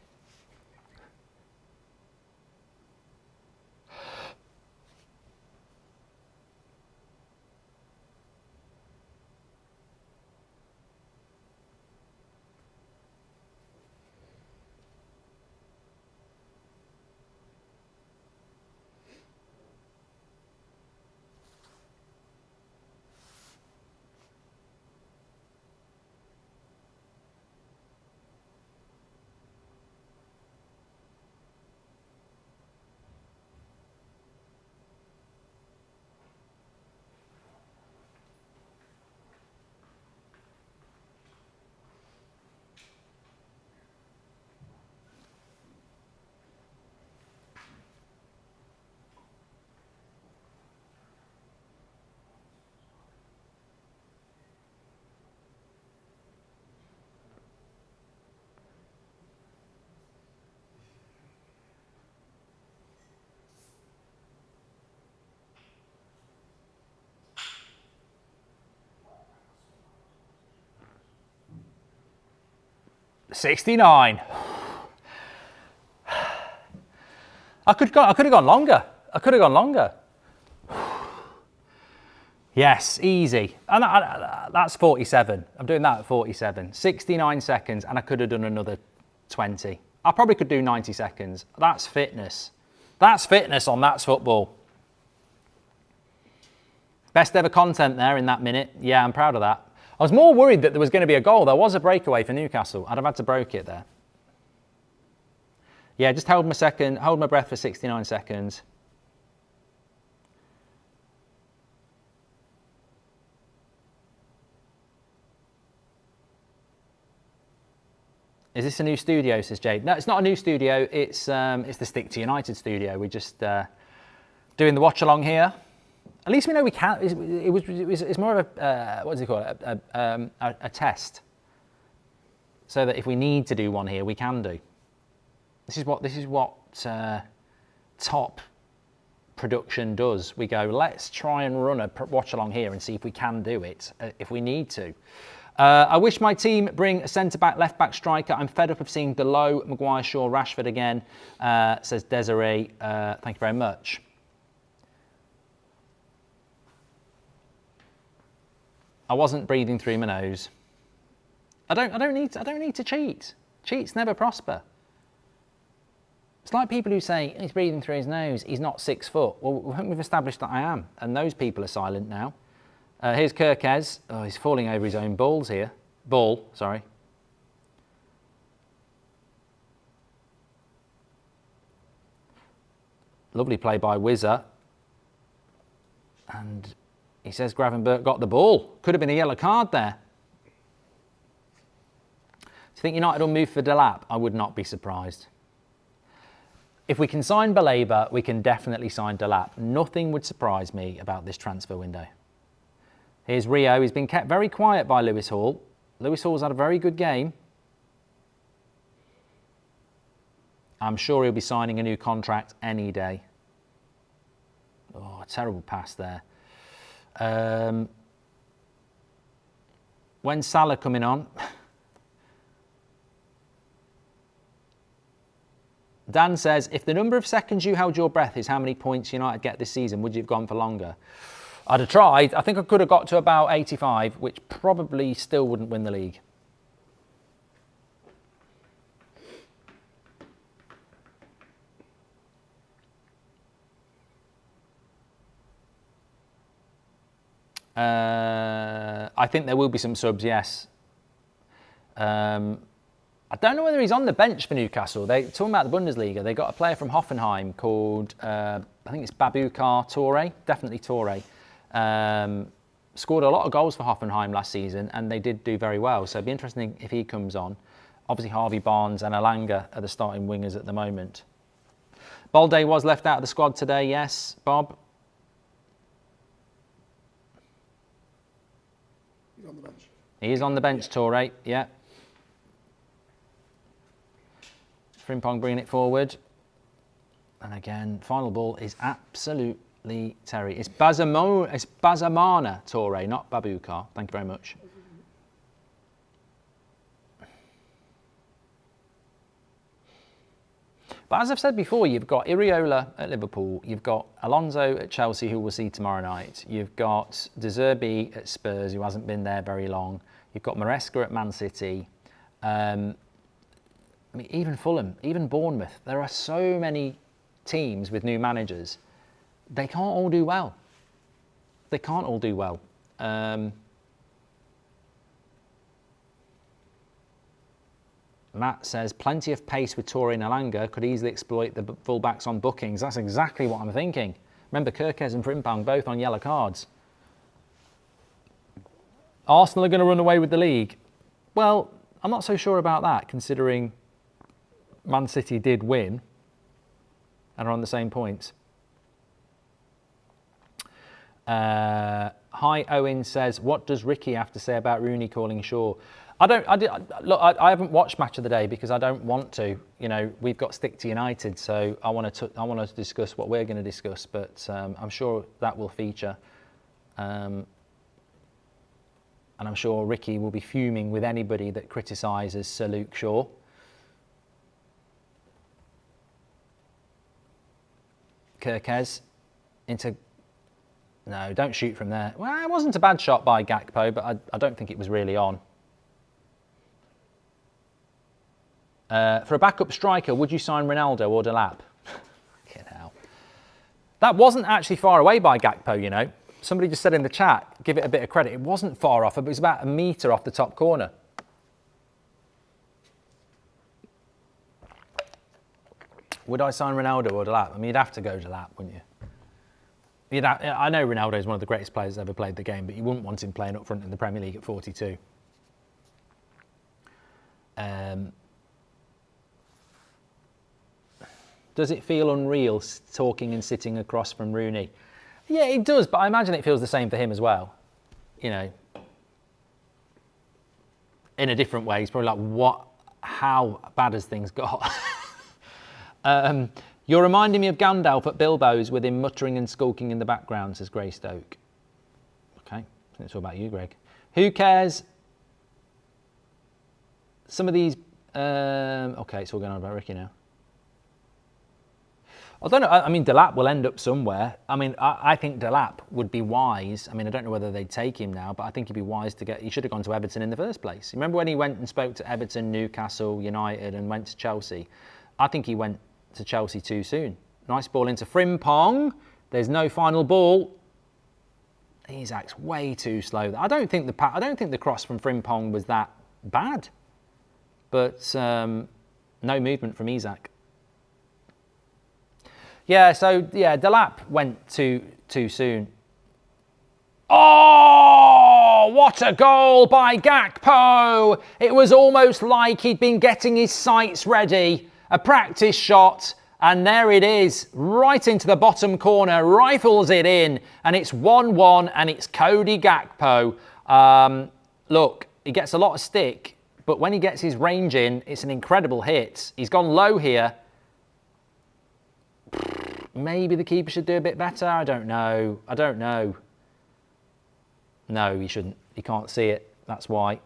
$69. I could have gone longer. I could have gone longer. Yes, easy. And that's 47. I'm doing that at 47. 69 seconds, and I could have done another 20. I probably could do 90 seconds. That's fitness. That's fitness on That's Football. Best ever content there in that minute. Yeah, I'm proud of that. I was more worried that there was going to be a goal. There was a breakaway for Newcastle. I'd have had to broke it there. Yeah, just hold my breath for 69 seconds. Is this a new studio, says Jade? No, it's not a new studio. It's the Stick to United studio. We're just doing the watch-along here. At least we know we can. It's more of a, what does he call it? A test. So that if we need to do one here, we can do. This is what top production does. We go, let's try and run a watch along here and see if we can do it, if we need to. I wish my team bring a centre-back, left-back striker. I'm fed up of seeing Delow, Maguire, Shaw, Rashford again, says Desiree. Thank you very much. I wasn't breathing through my nose. I don't need to cheat. Cheats never prosper. It's like people who say he's breathing through his nose, he's not 6 foot. Well, we've established that I am, and those people are silent now. Here's Kirkez. Oh, he's falling over his own balls here. Ball, sorry. Lovely play by Wizzer. And he says Gravenberch got the ball. Could have been a yellow card there. Do you think United will move for Delap? I would not be surprised. If we can sign Baleba, we can definitely sign Delap. Nothing would surprise me about this transfer window. Here's Rio. He's been kept very quiet by Lewis Hall. Lewis Hall's had a very good game. I'm sure he'll be signing a new contract any day. Oh, a terrible pass there. When's Salah coming on? Dan says, if the number of seconds you held your breath is how many points United get this season, would you have gone for longer? I'd have tried. I think I could have got to about 85, which probably still wouldn't win the league. I think there will be some subs, yes. I don't know whether he's on the bench for Newcastle. Talking about the Bundesliga, they got a player from Hoffenheim called, I think it's Baboucar Toure, definitely Toure. Scored a lot of goals for Hoffenheim last season, and they did do very well. So it'd be interesting if he comes on. Obviously, Harvey Barnes and Alanga are the starting wingers at the moment. Balde was left out of the squad today, yes, Bob? He's on the bench. He is on the bench, Toure, yeah. Frimpong bringing it forward. And again, final ball is absolutely Terry. It's Bazamana Toure, not Baboucar. Thank you very much. But as I've said before, you've got Iriola at Liverpool, you've got Alonso at Chelsea, who we'll see tomorrow night. You've got De Zerbi at Spurs, who hasn't been there very long. You've got Maresca at Man City. I mean, even Fulham, even Bournemouth. There are so many teams with new managers. They can't all do well. They can't all do well. Matt says, plenty of pace with Toure and Alanga, could easily exploit the fullbacks on bookings. That's exactly what I'm thinking. Remember, Kirkes and Frimpong both on yellow cards. Arsenal are going to run away with the league. Well, I'm not so sure about that, considering Man City did win and are on the same points. Hi, Owen says, what does Ricky have to say about Rooney calling Shaw? I haven't watched Match of the Day because I don't want to. You know, we've got Stick to United, so I want to discuss what we're going to discuss, but I'm sure that will feature. And I'm sure Ricky will be fuming with anybody that criticises Sir Luke Shaw. Kirkes into... No, don't shoot from there. Well, it wasn't a bad shot by Gakpo, but I don't think it was really on. For a backup striker, would you sign Ronaldo or Delap? Fucking hell. That wasn't actually far away by Gakpo, you know. Somebody just said in the chat, give it a bit of credit. It wasn't far off, it was about a metre off the top corner. Would I sign Ronaldo or Delap? I mean, you'd have to go Delap, wouldn't you? I know Ronaldo is one of the greatest players ever played the game, but you wouldn't want him playing up front in the Premier League at 42. Does it feel unreal talking and sitting across from Rooney? Yeah, it does, but I imagine it feels the same for him as well. You know, in a different way. He's probably like, how bad has things got? You're reminding me of Gandalf at Bilbo's with him muttering and skulking in the background, says Greystoke. Okay, it's all about you, Greg. Who cares? Some of these... okay, it's all going on about Ricky now. I don't know. I mean, Delap will end up somewhere. I mean, I think Delap would be wise. I mean, I don't know whether they'd take him now, but I think he'd be wise to get... He should have gone to Everton in the first place. Remember when he went and spoke to Everton, Newcastle, United, and went to Chelsea? I think he went to Chelsea too soon. Nice ball into Frimpong. There's no final ball. Isak's way too slow. I don't think the cross from Frimpong was that bad, but no movement from Isak. Yeah, so yeah, Delap went too soon. Oh, what a goal by Gakpo! It was almost like he'd been getting his sights ready. A practice shot, and there it is, right into the bottom corner, rifles it in, and it's 1-1, and it's Cody Gakpo. Look, he gets a lot of stick, but when he gets his range in, it's an incredible hit. He's gone low here. Maybe the keeper should do a bit better. I don't know. No, he shouldn't. He can't see it. That's why.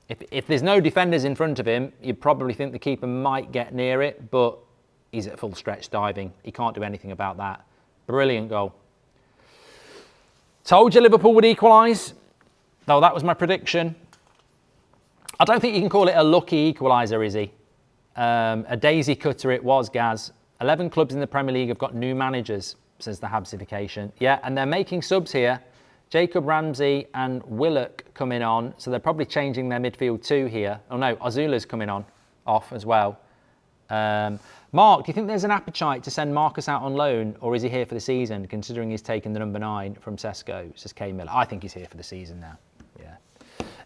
If there's no defenders in front of him, you'd probably think the keeper might get near it, but he's at full stretch diving. He can't do anything about that. Brilliant goal. Told you Liverpool would equalise. Though that was my prediction. I don't think you can call it a lucky equaliser, is he? A daisy cutter it was, Gaz. 11 clubs in the Premier League have got new managers, says the Habsification. Yeah, and they're making subs here. Jacob Ramsey and Willock coming on, so they're probably changing their midfield too here. Oh no, Ozula's coming on, off as well. Mark, do you think there's an appetite to send Marcus out on loan, or is he here for the season, considering he's taken the number 9 from Sesko, says K Miller? I think he's here for the season now, yeah.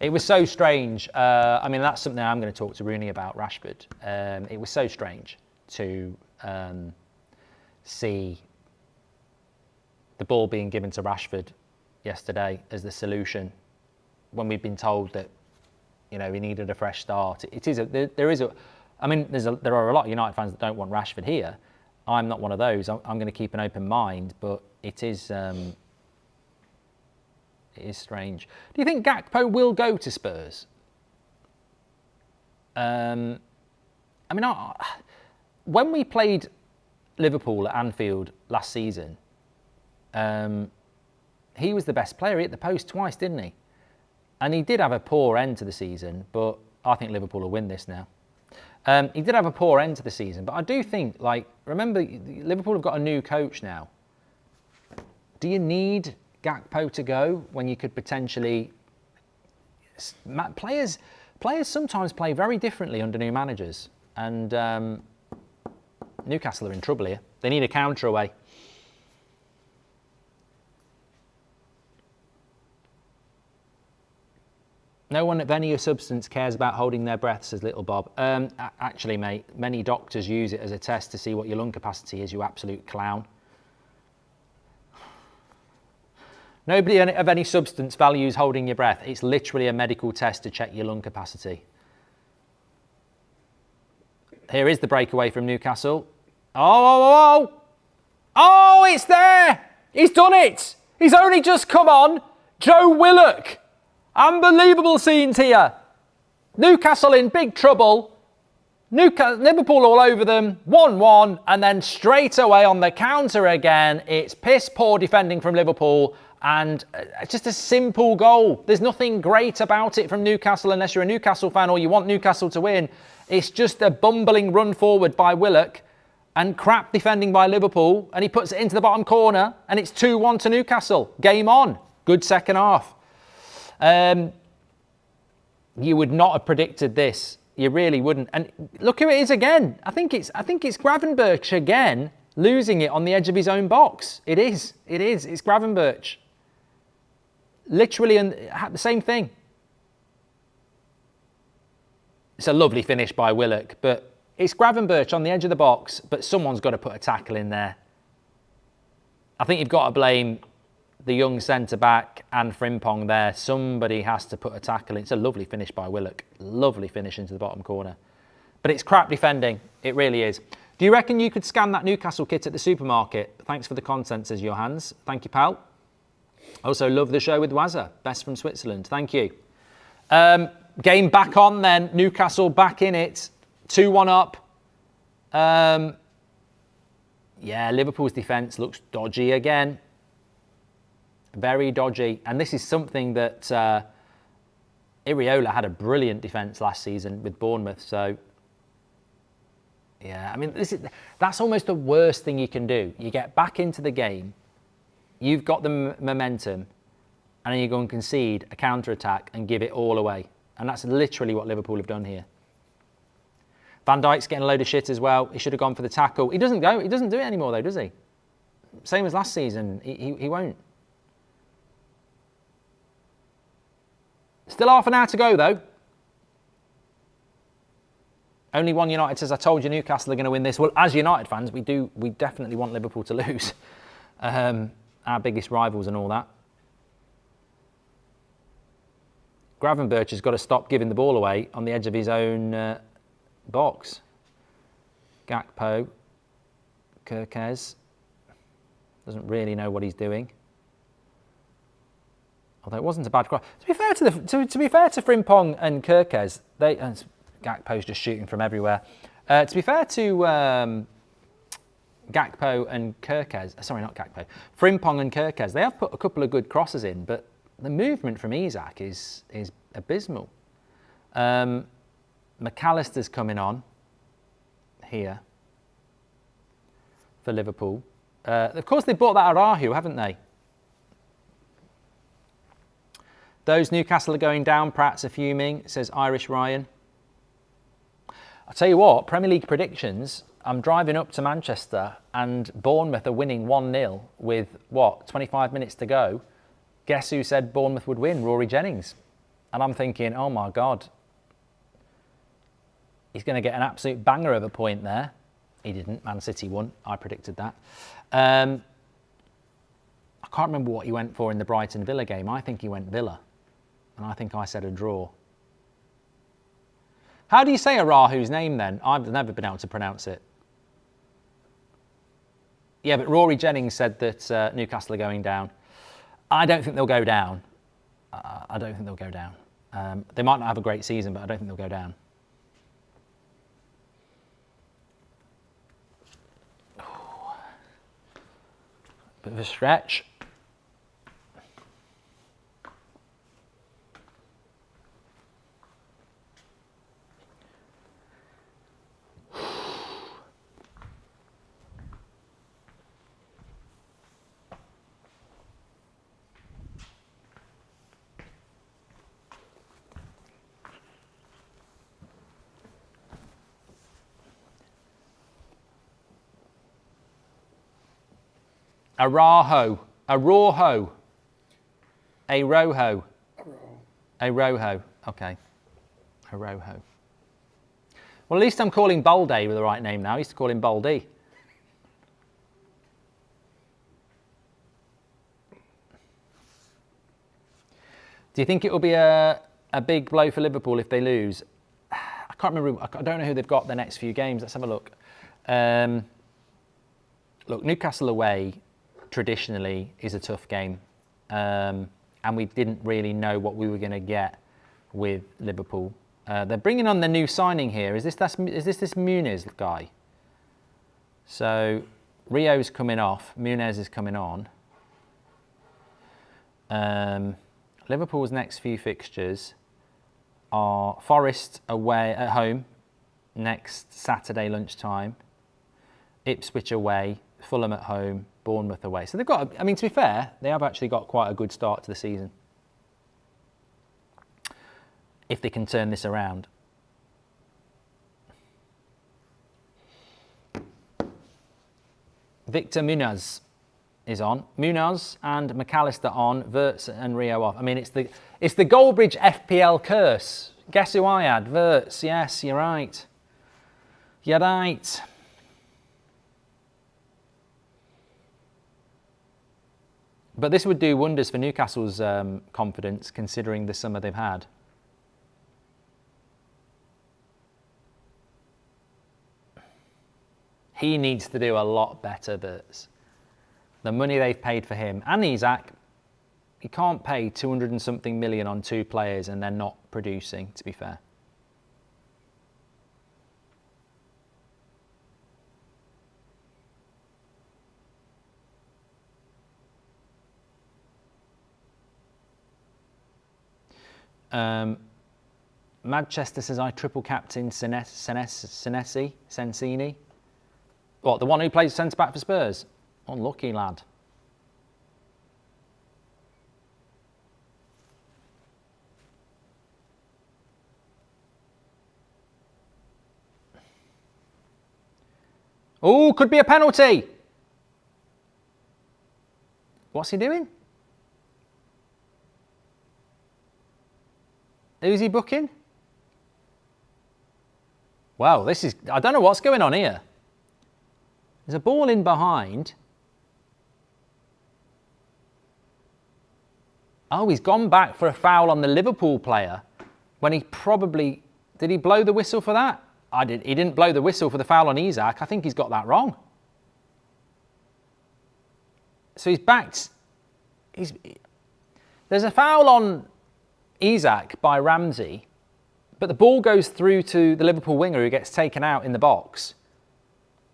It was so strange. I mean, that's something I'm going to talk to Rooney about, Rashford. It was so strange to see the ball being given to Rashford yesterday as the solution when we've been told that, you know, he needed a fresh start. There are a lot of United fans that don't want Rashford here. I'm not one of those. I'm going to keep an open mind, but it is strange. Do you think Gakpo will go to Spurs? When we played Liverpool at Anfield last season, he was the best player. He hit the post twice, didn't he? And he did have a poor end to the season, but I think Liverpool will win this now. He did have a poor end to the season, but I do think, remember, Liverpool have got a new coach now. Do you need Gakpo to go when you could potentially... Players sometimes play very differently under new managers, and Newcastle are in trouble here. They need a counter away. No one of any substance cares about holding their breath, says Little Bob. Actually, mate, many doctors use it as a test to see what your lung capacity is, you absolute clown. Nobody of any substance values holding your breath. It's literally a medical test to check your lung capacity. Here is the breakaway from Newcastle. Oh, it's there! He's done it! He's only just come on. Joe Willock. Unbelievable scenes here. Newcastle in big trouble. Liverpool all over them. 1-1, and then straight away on the counter again. It's piss poor defending from Liverpool, and just a simple goal. There's nothing great about it from Newcastle unless you're a Newcastle fan or you want Newcastle to win. It's just a bumbling run forward by Willock and crap defending by Liverpool, and he puts it into the bottom corner, and it's 2-1 to Newcastle. Game on. Good second half. You would not have predicted this. You really wouldn't. And look who it is again. I think it's Gravenberch again losing it on the edge of his own box. It is. It's Gravenberch. Literally the same thing. It's a lovely finish by Willock, but it's Gravenberch on the edge of the box, but someone's got to put a tackle in there. I think you've got to blame the young centre-back and Frimpong there. Somebody has to put a tackle in. It's a lovely finish by Willock. Lovely finish into the bottom corner. But it's crap defending. It really is. Do you reckon you could scan that Newcastle kit at the supermarket? Thanks for the content, says Johans. Thank you, pal. Also, love the show with Wazza. Best from Switzerland. Thank you. Game back on then. Newcastle back in it. 2-1 up. Yeah, Liverpool's defence looks dodgy again. Very dodgy. And this is something that Iriola had a brilliant defence last season with Bournemouth. So, yeah, I mean, that's almost the worst thing you can do. You get back into the game, you've got the momentum, and then you go and concede a counter-attack and give it all away. And that's literally what Liverpool have done here. Van Dijk's getting a load of shit as well. He should have gone for the tackle. He doesn't go. He doesn't do it anymore, though, does he? Same as last season. He won't. Still half an hour to go, though. Only one United says, I told you Newcastle are going to win this. Well, as United fans, we definitely want Liverpool to lose. Our biggest rivals and all that. Gravenberch has got to stop giving the ball away on the edge of his own box. Gakpo. Kirkez. Doesn't really know what he's doing. Although it wasn't a bad cross. To be fair to Frimpong and Kirkez, Gakpo's just shooting from everywhere. To be fair to Gakpo and Kirkez, sorry, not Gakpo, Frimpong and Kirkez, they have put a couple of good crosses in, but the movement from Isak is abysmal. McAllister's coming on here for Liverpool. Of course, they bought that Arahu, haven't they? Those Newcastle are going down. Pratt's are fuming, says Irish Ryan. I'll tell you what, Premier League predictions, I'm driving up to Manchester and Bournemouth are winning 1-0 with, 25 minutes to go. Guess who said Bournemouth would win? Rory Jennings. And I'm thinking, oh my God, he's going to get an absolute banger of a point there. He didn't. Man City won. I predicted that. I can't remember what he went for in the Brighton Villa game. I think he went Villa. And I think I said a draw. How do you say Arahu's name then? I've never been able to pronounce it. Yeah, but Rory Jennings said that Newcastle are going down. I don't think they'll go down. I don't think they'll go down. They might not have a great season, but I don't think they'll go down. Bit of a stretch. Araho, Aroho, a Roho, a Roho. Okay, a Roho. Well, at least I'm calling Balde with the right name now. I used to call him Baldy. Do you think it will be a big blow for Liverpool if they lose? I can't remember. I don't know who they've got the next few games. Let's have a look. Look, Newcastle away traditionally is a tough game, and we didn't really know what we were going to get with Liverpool. They're bringing on the new signing here. Is this this Muniz guy? So Rio's coming off. Muniz is coming on. Liverpool's next few fixtures are Forest away at home next Saturday lunchtime, Ipswich away, Fulham at home, Bournemouth away. So they've got, I mean, to be fair, they have actually got quite a good start to the season. If they can turn this around. Victor Munoz is on. Munoz and McAllister on. Wirtz and Rio off. I mean, it's the Goldbridge FPL curse. Guess who I had? Wirtz. Yes, you're right. You're right. But this would do wonders for Newcastle's confidence, considering the summer they've had. He needs to do a lot better, Wirtz. The money they've paid for him and Isak, you can't pay 200 and something million on two players and they're not producing, to be fair. Manchester says I triple captain Sensini. What, the one who plays centre back for Spurs? Unlucky lad. Oh, could be a penalty. What's he doing? Who's he booking? Wow, this is, I don't know what's going on here. There's a ball in behind. Oh, he's gone back for a foul on the Liverpool player when he probably, did he blow the whistle for that? He didn't blow the whistle for the foul on Isak. I think he's got that wrong. So he's backed. There's a foul on Isak by Ramsey, but the ball goes through to the Liverpool winger who gets taken out in the box.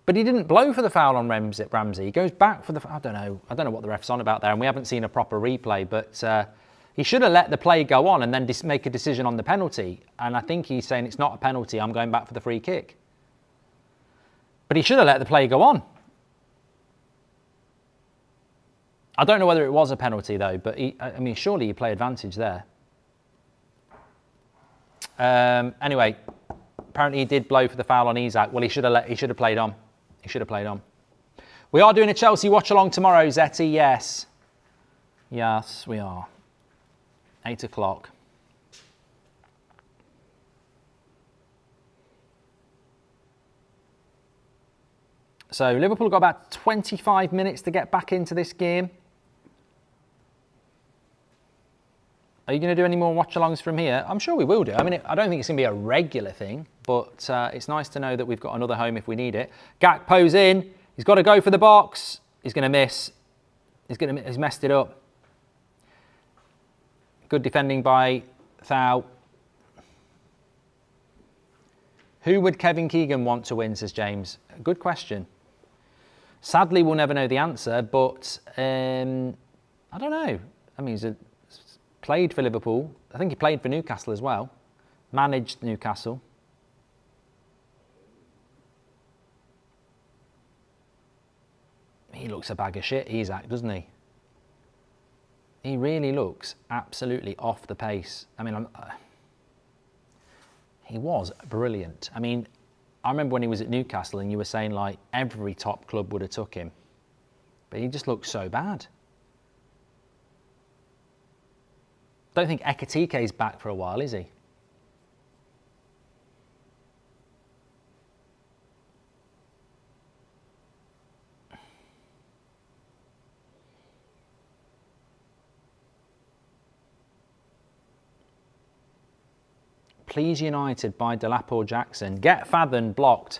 But he didn't blow for the foul on Ramsey. He goes back for the, I don't know what the ref's on about there, and we haven't seen a proper replay, but he should have let the play go on and then make a decision on the penalty. And I think he's saying it's not a penalty, I'm going back for the free kick. But he should have let the play go on. I don't know whether it was a penalty though, but I mean, surely you play advantage there. Anyway, apparently he did blow for the foul on Isak. Well, he should have played on. He should have played on. We are doing a Chelsea watch-along tomorrow, Zetty, yes. Yes, we are. 8 o'clock. So Liverpool got about 25 minutes to get back into this game. Are you going to do any more watch-alongs from here? I'm sure we will do. I mean, I don't think it's going to be a regular thing, but it's nice to know that we've got another home if we need it. Gakpo's in. He's got to go for the box. He's going to miss. He's messed it up. Good defending by Thau. Who would Kevin Keegan want to win, says James? Good question. Sadly, we'll never know the answer, but I don't know. I mean, he's played for Liverpool. I think he played for Newcastle as well. Managed Newcastle. He looks a bag of shit, Isak, doesn't he? He really looks absolutely off the pace. I mean, he was brilliant. I mean, I remember when he was at Newcastle and you were saying like every top club would have took him. But he just looks so bad. Don't think Ekatike's back for a while, is he? Please United by Delapore Jackson. Get Fathom blocked.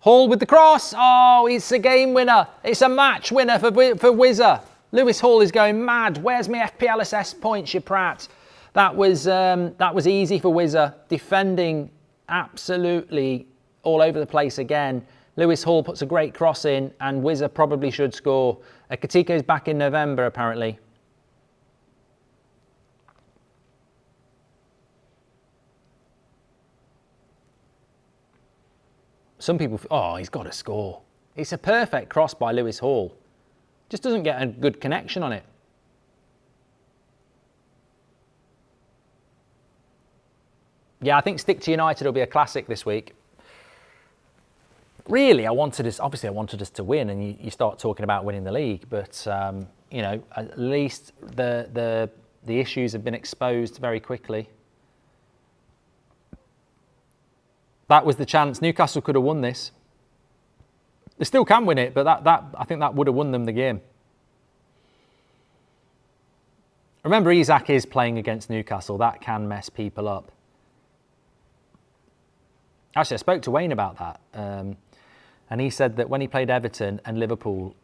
Hall with the cross. Oh, it's a game winner. It's a match winner for Wizza. Lewis Hall is going mad. Where's my FPLSS points, you prat? That was easy for Wizza. Defending absolutely all over the place again. Lewis Hall puts a great cross in and Wizza probably should score. Ekatike's back in November, apparently. Some people, oh, he's got to score. It's a perfect cross by Lewis Hall. Just doesn't get a good connection on it. Yeah, I think Stick to United will be a classic this week. Really, I wanted us to win, and you start talking about winning the league. But you know, at least the issues have been exposed very quickly. That was the chance. Newcastle could have won this. They still can win it, but I think that would have won them the game. Remember, Isak is playing against Newcastle. That can mess people up. Actually, I spoke to Wayne about that. And he said that when he played Everton and Liverpool,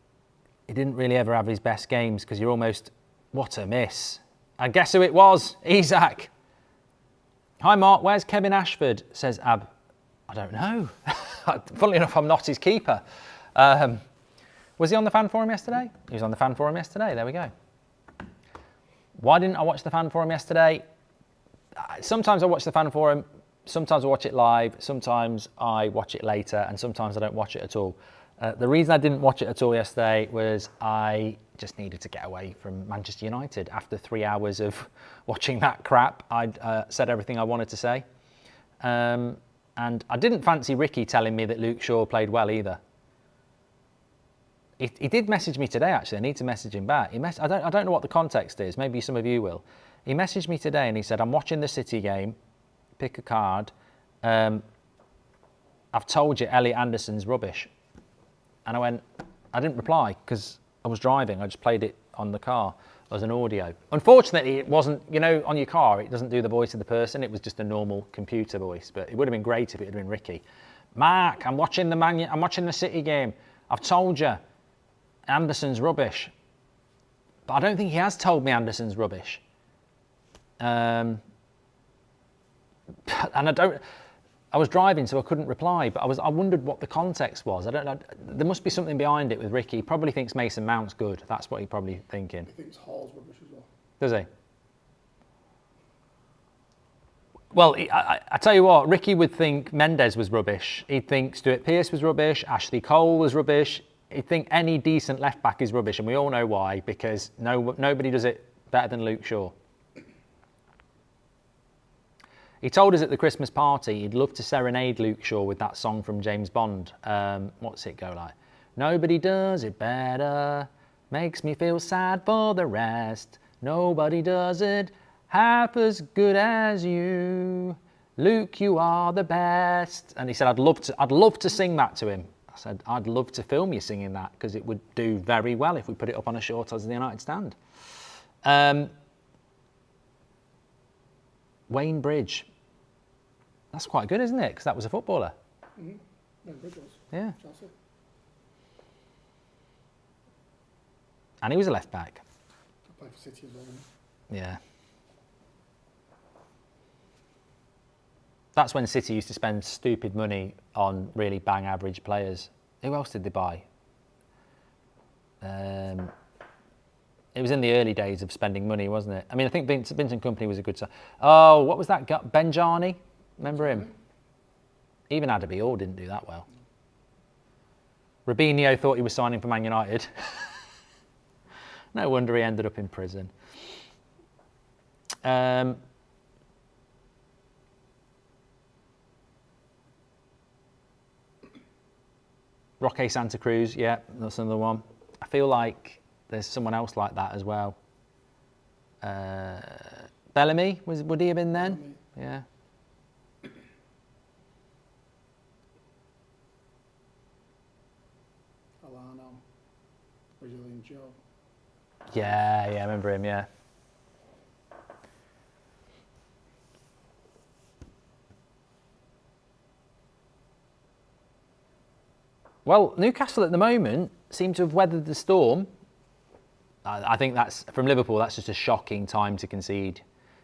he didn't really ever have his best games because you're almost, what a miss. And guess who it was? Isak. Hi, Mark. Where's Kevin Ashford? Says Ab. I don't know. Funnily enough, I'm not his keeper. Was he on the fan forum yesterday? He was on the fan forum yesterday. There we go. Why didn't I watch the fan forum yesterday? Sometimes I watch the fan forum. Sometimes I watch it live. Sometimes I watch it later. And sometimes I don't watch it at all. The reason I didn't watch it at all yesterday was I just needed to get away from Manchester United. After 3 hours of watching that crap, I'd said everything I wanted to say. And I didn't fancy Ricky telling me that Luke Shaw played well either. He did message me today, actually. I need to message him back. I don't know what the context is. Maybe some of you will. He messaged me today and he said, I'm watching the City game. Pick a card. I've told you Elliot Anderson's rubbish. And I didn't reply because I was driving. I just played it on the car as an audio. Unfortunately, it wasn't, you know, on your car, it doesn't do the voice of the person. It was just a normal computer voice, but it would have been great if it had been Ricky. Mark, I'm watching the City game. I've told you Anderson's rubbish. But I don't think he has told me Anderson's rubbish. And I was driving, so I couldn't reply, but I wondered what the context was. I don't know. There must be something behind it with Ricky. He probably thinks Mason Mount's good. That's what he's probably thinking. He thinks Hall's rubbish as well. Does he? Well, I tell you what, Ricky would think Mendes was rubbish. He'd think Stuart Pearce was rubbish. Ashley Cole was rubbish. He'd think any decent left back is rubbish, and we all know why, because nobody does it better than Luke Shaw. He told us at the Christmas party he'd love to serenade Luke Shaw with that song from James Bond. What's it go like? Nobody does it better, makes me feel sad for the rest. Nobody does it half as good as you. Luke, you are the best. And he said, I'd love to sing that to him. I said, I'd love to film you singing that because it would do very well if we put it up on a short odds in the United Stand. Wayne Bridge. That's quite good, isn't it? Because that was a footballer. Mm-hmm. Wayne Bridge was. Yeah. Chelsea. And he was a left back. I played for City as well. Yeah. That's when City used to spend stupid money on really bang average players. Who else did they buy? It was in the early days of spending money, wasn't it? I mean, I think Vincent Kompany was a good side. Oh, what was that guy? Benjani? Remember him? Even Adebayor didn't do that well. Robinho thought he was signing for Man United. No wonder he ended up in prison. Roque Santa Cruz, yeah, that's another one. I feel like there's someone else like that as well. Bellamy, would he have been then? Bellamy. Yeah. Alano. Brazilian Joe. Yeah, I remember him, yeah. Well, Newcastle at the moment seem to have weathered the storm. I think that's, from Liverpool, that's just a shocking time to concede.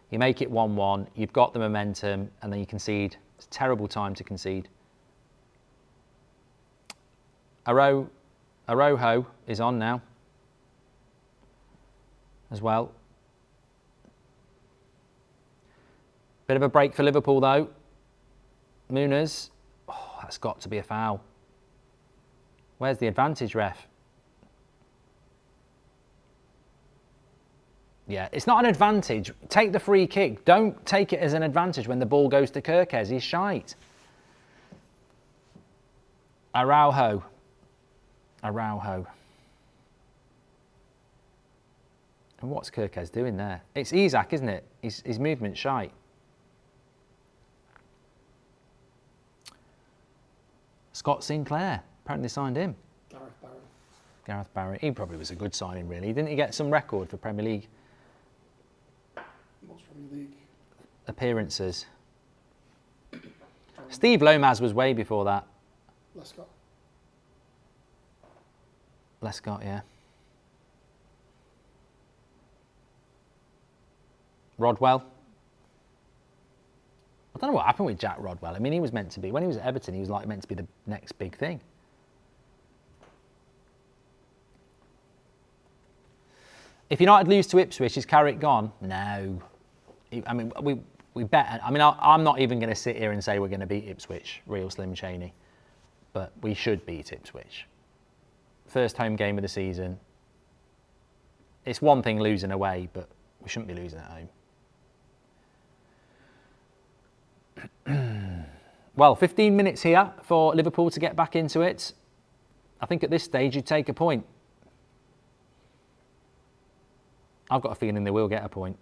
You make it 1-1, you've got the momentum, and then you concede. It's a terrible time to concede. Araujo is on now as well. Bit of a break for Liverpool though. Muniz, oh, that's got to be a foul. Where's the advantage, ref? Yeah, it's not an advantage. Take the free kick. Don't take it as an advantage when the ball goes to Kirkez. He's shite. Araujo. And what's Kirkez doing there? It's Isak, isn't it? His movement's shite. Scott Sinclair. Apparently signed him. Gareth Barry. He probably was a good signing, really. Didn't he get some record for Premier League? What's Premier League? Appearances. Steve Lomas was way before that. Lescott, yeah. Rodwell. I don't know what happened with Jack Rodwell. I mean, he was meant to be, when he was at Everton, he was like meant to be the next big thing. If United lose to Ipswich, is Carrick gone? No. I mean, we bet. I mean, I'm not even going to sit here and say we're going to beat Ipswich, real Slim Cheney. But we should beat Ipswich. First home game of the season. It's one thing losing away, but we shouldn't be losing at home. Well, 15 minutes here for Liverpool to get back into it. I think at this stage you'd take a point. I've got a feeling they will get a point.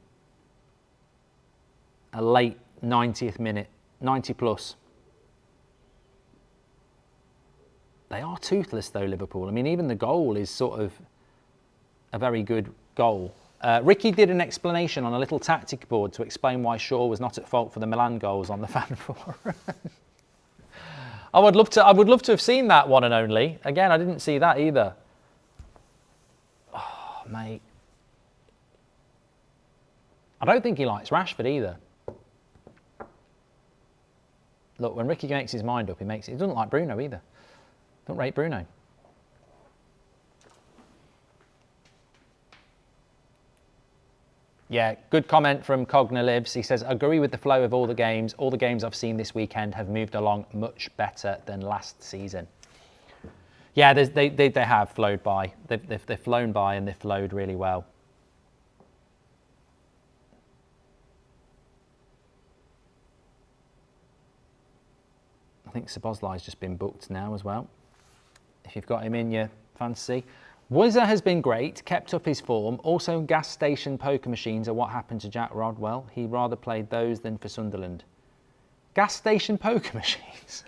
A late 90th minute, 90 plus. They are toothless though, Liverpool. I mean, even the goal is sort of a very good goal. Ricky did an explanation on a little tactic board to explain why Shaw was not at fault for the Milan goals on the fan forum. I would love to have seen that one and only. Again, I didn't see that either. Oh, mate. I don't think he likes Rashford either. Look, when Ricky makes his mind up, he doesn't like Bruno either. Don't rate Bruno. Yeah, good comment from Cogna Lives. He says, agree with the flow of all the games. All the games I've seen this weekend have moved along much better than last season. Yeah, they have flowed by. They've flown by and they've flowed really well. I think Szoboszlai's just been booked now as well, if you've got him in your fantasy. Wizza has been great, kept up his form. Also, gas station poker machines are what happened to Jack Rodwell. He rather played those than for Sunderland. Gas station poker machines?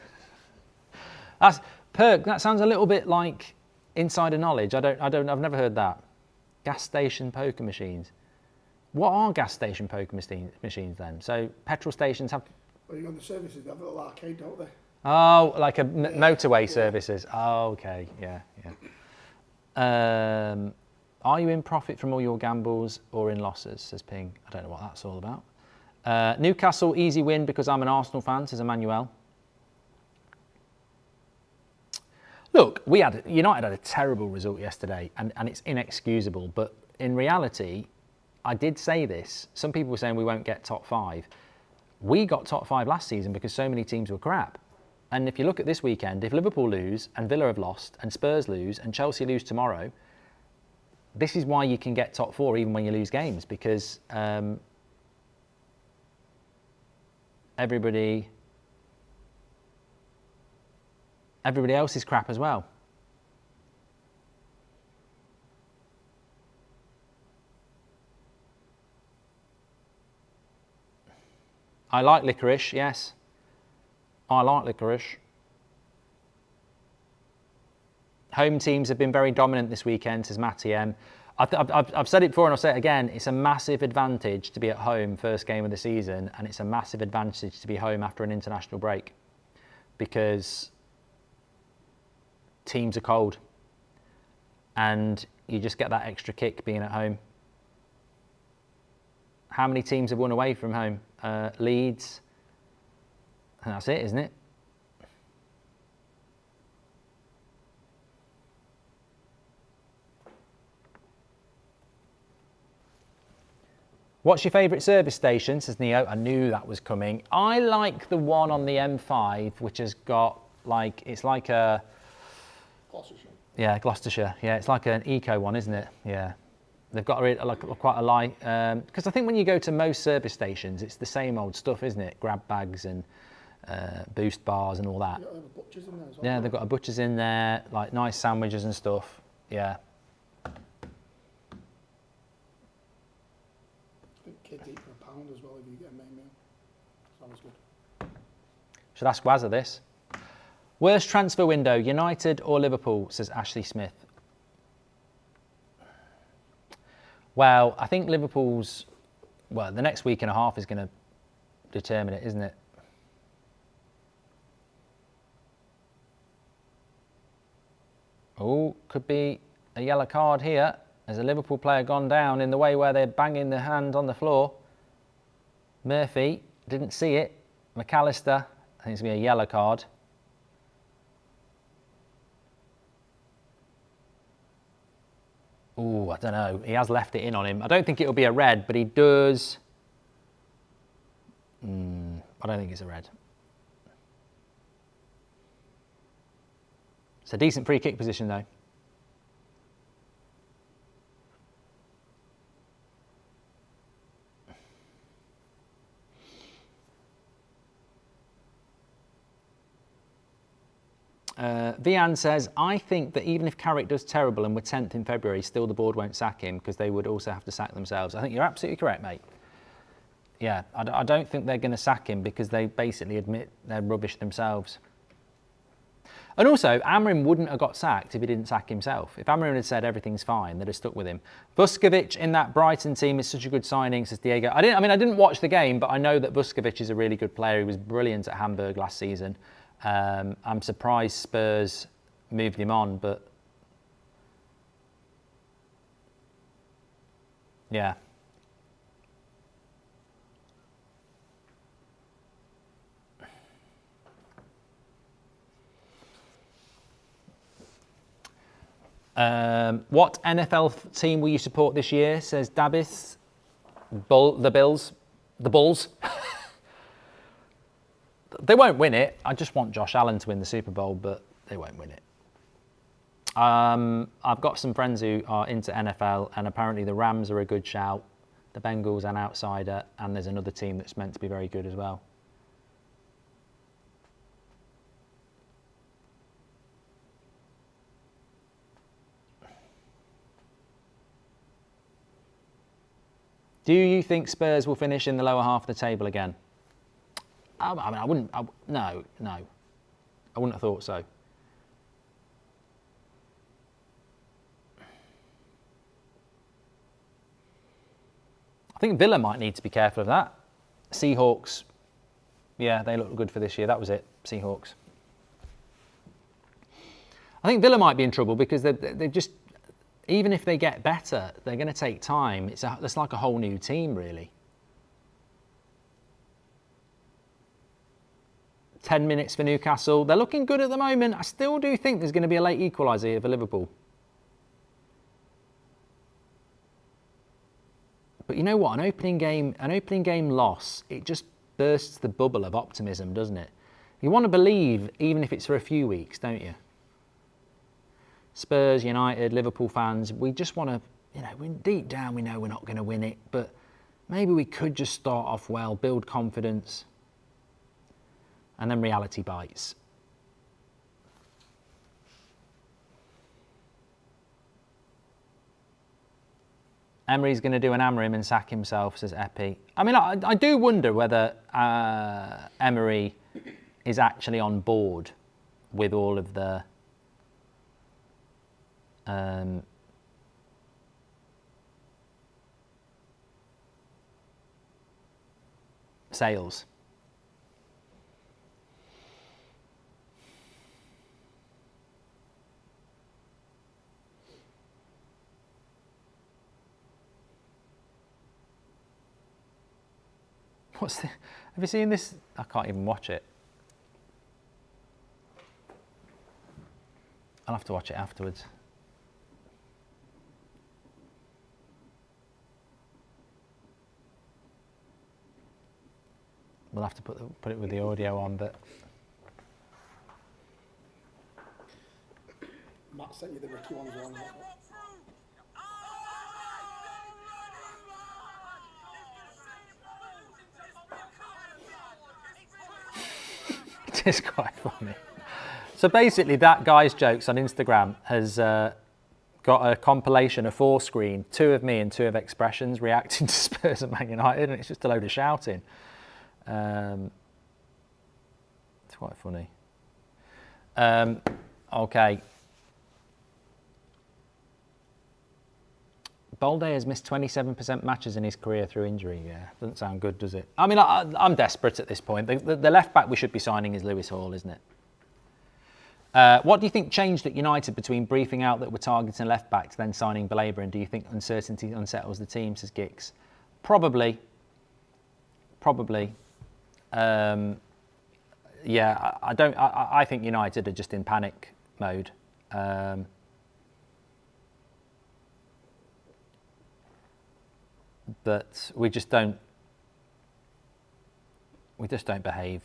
That sounds a little bit like insider knowledge. I've never heard that. Gas station poker machines. What are gas station poker machines then? So petrol stations have... Well, you got the services, they have a little arcade, don't they? Oh, like a motorway services. Oh, okay, yeah. Are you in profit from all your gambles or in losses, says Ping. I don't know what that's all about. Newcastle, easy win because I'm an Arsenal fan, says Emmanuel. Look, United had a terrible result yesterday, and it's inexcusable. But in reality, I did say this. Some people were saying we won't get top 5. We got top 5 last season because so many teams were crap. And if you look at this weekend, if Liverpool lose and Villa have lost and Spurs lose and Chelsea lose tomorrow, this is why you can get top 4 even when you lose games, because everybody else is crap as well. I like licorice, yes. I like licorice. Home teams have been very dominant this weekend, says Matty M. I've said it before and I'll say it again. It's a massive advantage to be at home first game of the season, and it's a massive advantage to be home after an international break, because teams are cold and you just get that extra kick being at home. How many teams have won away from home? Leeds. And that's it, isn't it? What's your favourite service station, says Neo. I knew that was coming. I like the one on the M5, which has got like, it's like a... Gloucestershire. Yeah, Gloucestershire. Yeah, it's like an eco one, isn't it? Yeah. They've got quite a light... Because I think when you go to most service stations, it's the same old stuff, isn't it? Grab bags and boost bars and all that. Yeah, the butchers in there as well. Yeah, they've got a butcher's in there, like nice sandwiches and stuff. Yeah. I think kids eat for £1 as well if you get a main meal. Sounds good. Should ask Wazza this. Worst transfer window, United or Liverpool, says Ashley Smith. Well, I think Liverpool's... Well, the next week and a half is going to determine it, isn't it? Oh, could be a yellow card here. There's a Liverpool player gone down in the way where they're banging the hand on the floor. Murphy didn't see it. McAllister, I think it's going to be a yellow card. Oh, I don't know. He has left it in on him. I don't think it'll be a red, but he does. I don't think it's a red. It's a decent free kick position, though. Vian says, I think that even if Carrick does terrible and we're 10th in February, still the board won't sack him because they would also have to sack themselves. I think you're absolutely correct, mate. Yeah, I don't think they're going to sack him because they basically admit they're rubbish themselves. And also, Amorim wouldn't have got sacked if he didn't sack himself. If Amorim had said everything's fine, they'd have stuck with him. Vuskovic in that Brighton team is such a good signing, says Diego. I didn't watch the game, but I know that Vuskovic is a really good player. He was brilliant at Hamburg last season. I'm surprised Spurs moved him on, but yeah. What NFL team will you support this year, says Dabis. The Bills. The Bulls. They won't win it. I just want Josh Allen to win the Super Bowl, but they won't win it. I've got some friends who are into NFL, and apparently the Rams are a good shout. The Bengals an outsider, and there's another team that's meant to be very good as well. Do you think Spurs will finish in the lower half of the table again? I mean, I wouldn't. No. I wouldn't have thought so. I think Villa might need to be careful of that. Seahawks, yeah, they look good for this year. That was it, Seahawks. I think Villa might be in trouble because they've just, even if they get better, they're going to take time. It's like a whole new team, really. 10 minutes for Newcastle. They're looking good at the moment. I still do think there's going to be a late equaliser here for Liverpool. But you know what? An opening game loss, it just bursts the bubble of optimism, doesn't it? You want to believe, even if it's for a few weeks, don't you? Spurs, United, Liverpool fans, we just want to, you know, deep down we know we're not going to win it, but maybe we could just start off well, build confidence, and then reality bites. Emery's going to do an Amorim and sack himself, says Epi. I mean, I do wonder whether Emery is actually on board with all of the sales. Have you seen this? I can't even watch it. I'll have to watch it afterwards. We'll have to put it with the audio on, but Matt sent you the Ricky one as well. it is quite funny. So basically, that guy's jokes on Instagram has got a compilation, a 4-screen, 2 of me and 2 of Expressions reacting to Spurs and Man United, and it's just a load of shouting. It's quite funny. Okay. Balde has missed 27% matches in his career through injury. Yeah, doesn't sound good, does it? I mean, I'm desperate at this point. The left back we should be signing is Lewis Hall, isn't it? What do you think changed at United between briefing out that we're targeting left back to then signing Baleba? And do you think uncertainty unsettles the team, says Gix? Probably. Yeah, I think United are just in panic mode. But we just don't behave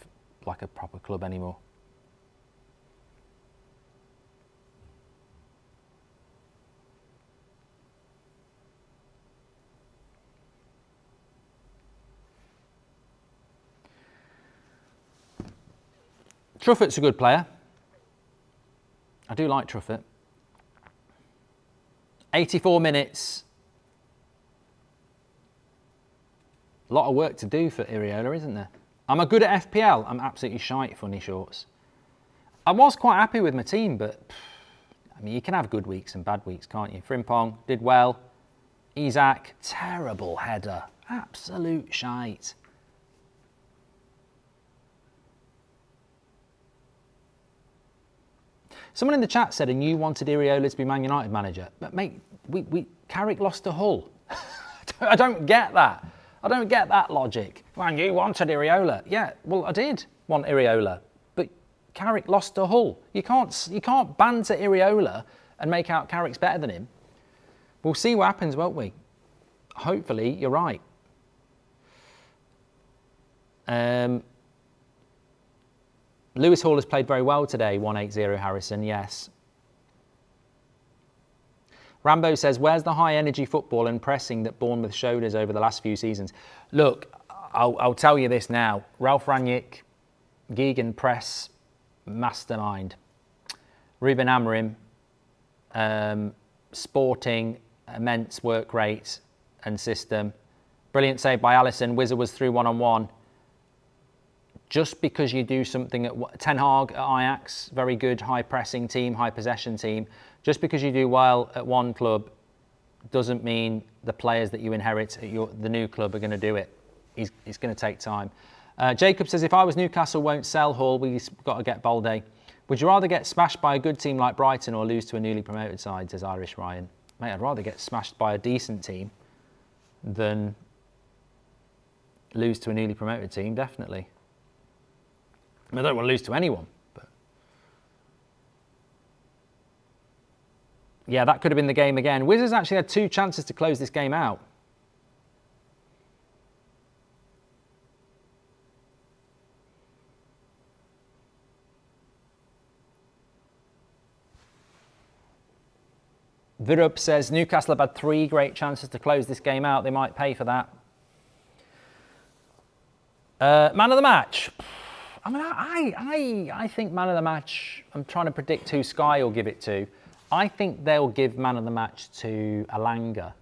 like a proper club anymore. Truffitt's a good player. I do like Truffett. 84 minutes. A lot of work to do for Iriola, isn't there? Am I good at FPL? I'm absolutely shite, funny shorts. I was quite happy with my team, but I mean, you can have good weeks and bad weeks, can't you? Frimpong did well. Isak, terrible header. Absolute shite. Someone in the chat said, and you wanted Iriola to be Man United manager. But mate, Carrick lost to Hull. I don't get that. I don't get that logic. Man, you wanted Iriola. Yeah, well, I did want Iriola. But Carrick lost to Hull. You can't banter Iriola and make out Carrick's better than him. We'll see what happens, won't we? Hopefully, you're right. Lewis Hall has played very well today, 180 Harrison, yes. Rambo says, where's the high energy football and pressing that Bournemouth showed us over the last few seasons? Look, I'll tell you this now. Ralph Rangnick, Geoghegan press, mastermind. Ruben Amorim, sporting, immense work rate and system. Brilliant save by Alisson. Wizard was through one-on-one. Just because you do something at Ten Hag at Ajax, very good high pressing team, high possession team. Just because you do well at one club doesn't mean the players that you inherit at the new club are going to do it. It's going to take time. Jacob says, if I was Newcastle, won't sell Hall, we've got to get Balde. Would you rather get smashed by a good team like Brighton or lose to a newly promoted side, says Irish Ryan? Mate, I'd rather get smashed by a decent team than lose to a newly promoted team, definitely. I mean, I don't want to lose to anyone. But yeah, that could have been the game again. Wizards actually had 2 chances to close this game out. Virup says Newcastle have had 3 great chances to close this game out. They might pay for that. Man of the match. I mean, I think man of the match, I'm trying to predict who Sky will give it to. I think they'll give man of the match to Alanga.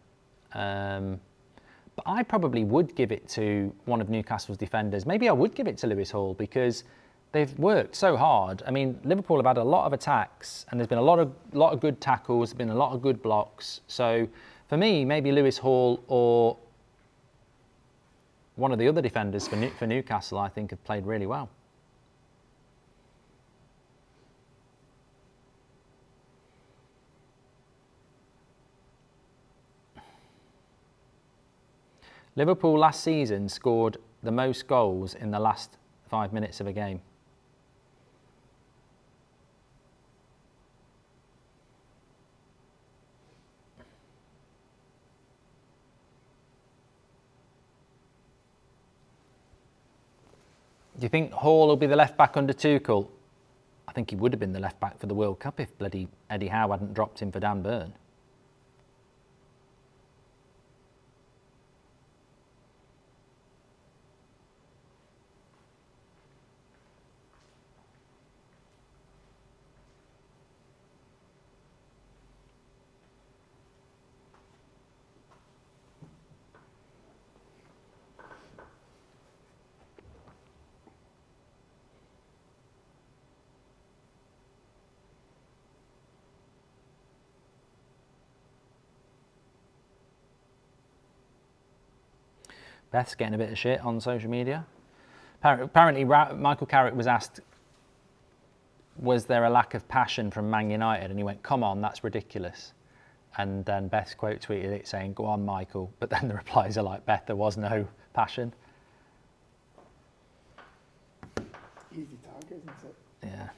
But I probably would give it to one of Newcastle's defenders. Maybe I would give it to Lewis Hall because they've worked so hard. I mean, Liverpool have had a lot of attacks and there's been a lot of good tackles, there's been a lot of good blocks. So for me, maybe Lewis Hall or one of the other defenders for Newcastle, I think have played really well. Liverpool last season scored the most goals in the last 5 minutes of a game. Do you think Hall will be the left back under Tuchel? I think he would have been the left back for the World Cup if bloody Eddie Howe hadn't dropped him for Dan Burn. Beth's getting a bit of shit on social media. Apparently, Michael Carrick was asked, was there a lack of passion from Man United? And he went, come on, that's ridiculous. And then Beth quote tweeted it saying, go on, Michael. But then the replies are like, Beth, there was no passion. Easy target, isn't it? Yeah.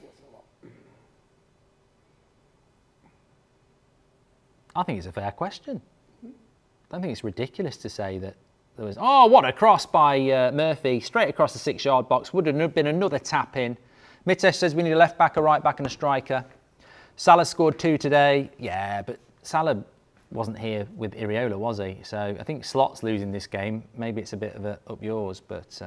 I think it's a fair question. I don't think it's ridiculous to say that there was, oh, what a cross by Murphy, straight across the 6-yard box. Would have been another tap in. Mitesh says we need a left back, a right back and a striker. Salah scored 2 today. Yeah, but Salah wasn't here with Iriola, was he? So I think Slot's losing this game. Maybe it's a bit of a up yours, but...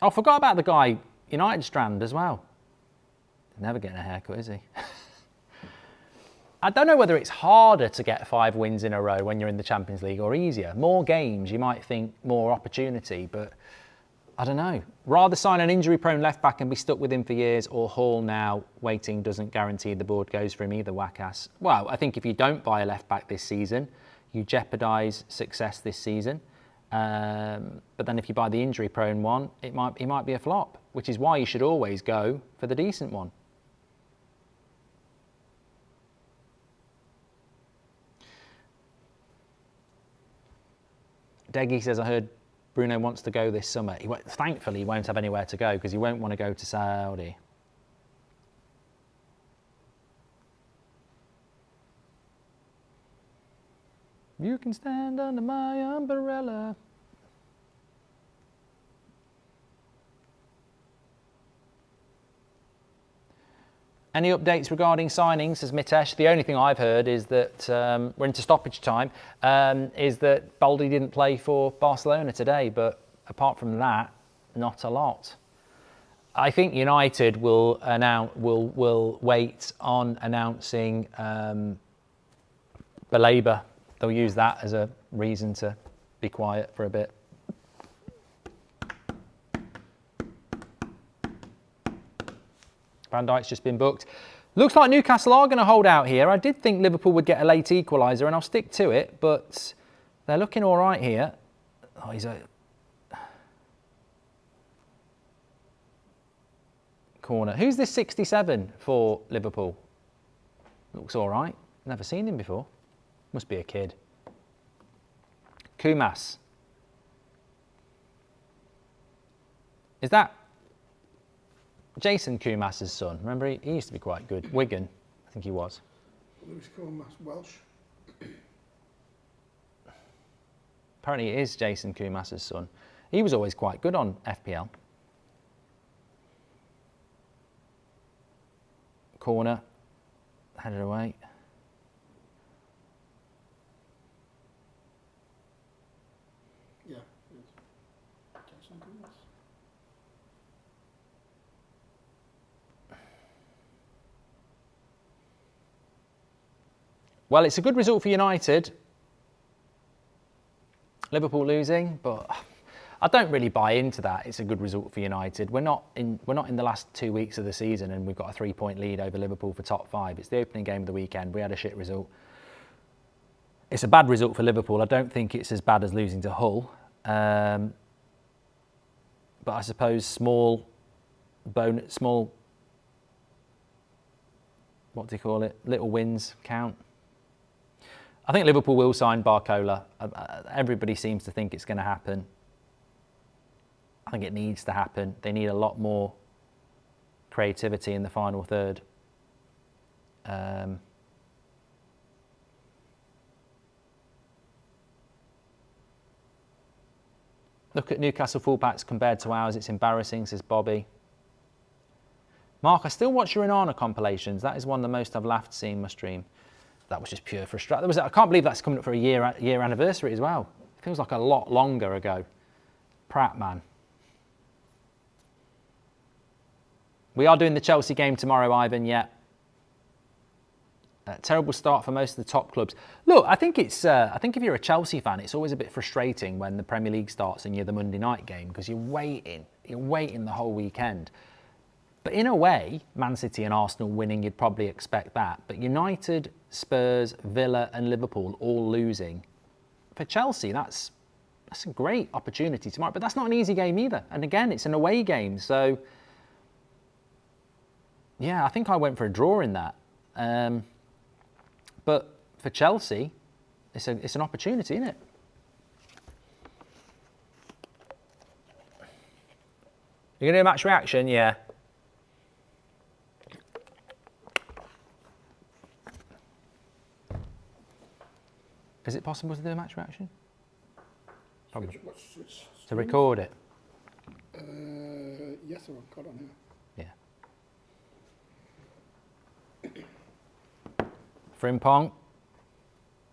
Oh, I forgot about the guy, United Strand as well. Never getting a haircut, is he? I don't know whether it's harder to get 5 wins in a row when you're in the Champions League or easier. More games, you might think more opportunity, but I don't know. Rather sign an injury-prone left-back and be stuck with him for years, or Hall now, waiting doesn't guarantee the board goes for him either, Wackass. Well, I think if you don't buy a left-back this season, you jeopardise success this season. But then if you buy the injury-prone one, it might be a flop, which is why you should always go for the decent one. Deggy says, I heard Bruno wants to go this summer. Thankfully, he won't have anywhere to go because he won't want to go to Saudi. You can stand under my umbrella. Any updates regarding signings, says Mitesh? The only thing I've heard is that we're into stoppage time, is that Balde didn't play for Barcelona today, but apart from that, not a lot. I think United will wait on announcing Baleba. They'll use that as a reason to be quiet for a bit. Van Dijk's just been booked. Looks like Newcastle are going to hold out here. I did think Liverpool would get a late equaliser, and I'll stick to it, but they're looking all right here. Oh, he's a corner. Who's this 67 for Liverpool? Looks all right. Never seen him before. Must be a kid. Kumas. Is that Jason Kumas' son? Remember, he used to be quite good. Wigan, I think he was. Lewis Kumas, Welsh. Apparently it is Jason Kumas' son. He was always quite good on FPL. Corner, headed away. Yeah, Jason Kumas. Well, it's a good result for United. Liverpool losing, but I don't really buy into that. It's a good result for United. We're not in the last 2 weeks of the season, and we've got a 3-point lead over Liverpool for top 5. It's the opening game of the weekend. We had a shit result. It's a bad result for Liverpool. I don't think it's as bad as losing to Hull, but I suppose small, what do you call it? Little wins count. I think Liverpool will sign Barcola. Everybody seems to think it's going to happen. I think it needs to happen. They need a lot more creativity in the final third. Look at Newcastle fullbacks compared to ours. It's embarrassing, says Bobby. Mark, I still watch your Inanna compilations. That is one of the most I've laughed seeing my stream. That was just pure frustration. I can't believe that's coming up for a year anniversary as well. It feels like a lot longer ago. Pratt, man. We are doing the Chelsea game tomorrow, Ivan, yeah. Terrible start for most of the top clubs. Look, I think if you're a Chelsea fan, it's always a bit frustrating when the Premier League starts and you're the Monday night game because you're waiting the whole weekend. But in a way, Man City and Arsenal winning, you'd probably expect that. But United, Spurs, Villa and Liverpool all losing. For Chelsea, that's a great opportunity tomorrow. But that's not an easy game either. And again, it's an away game. So, yeah, I think I went for a draw in that. But for Chelsea, it's an opportunity, isn't it? You're going to do a match reaction? Yeah. Is it possible to do a match reaction? Probably. To record it? Yes, I've got on here. Yeah. Frimpong.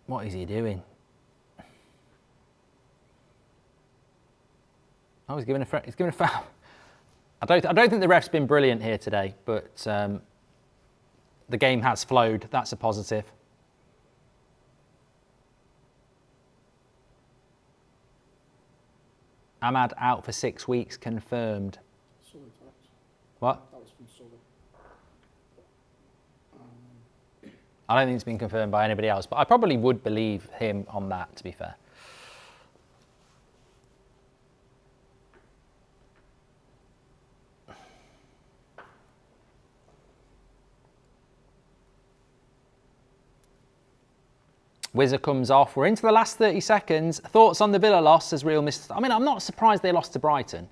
What is he doing? Oh, he's giving a foul. I don't think the ref's been brilliant here today, but the game has flowed. That's a positive. Ahmad out for 6 weeks, confirmed. Sorry, what? that was from Sully. I don't think it's been confirmed by anybody else, but I probably would believe him on that, to be fair. Wizard comes off. We're into the last 30 seconds. Thoughts on the Villa loss as Real missed? I mean, I'm not surprised they lost to Brighton.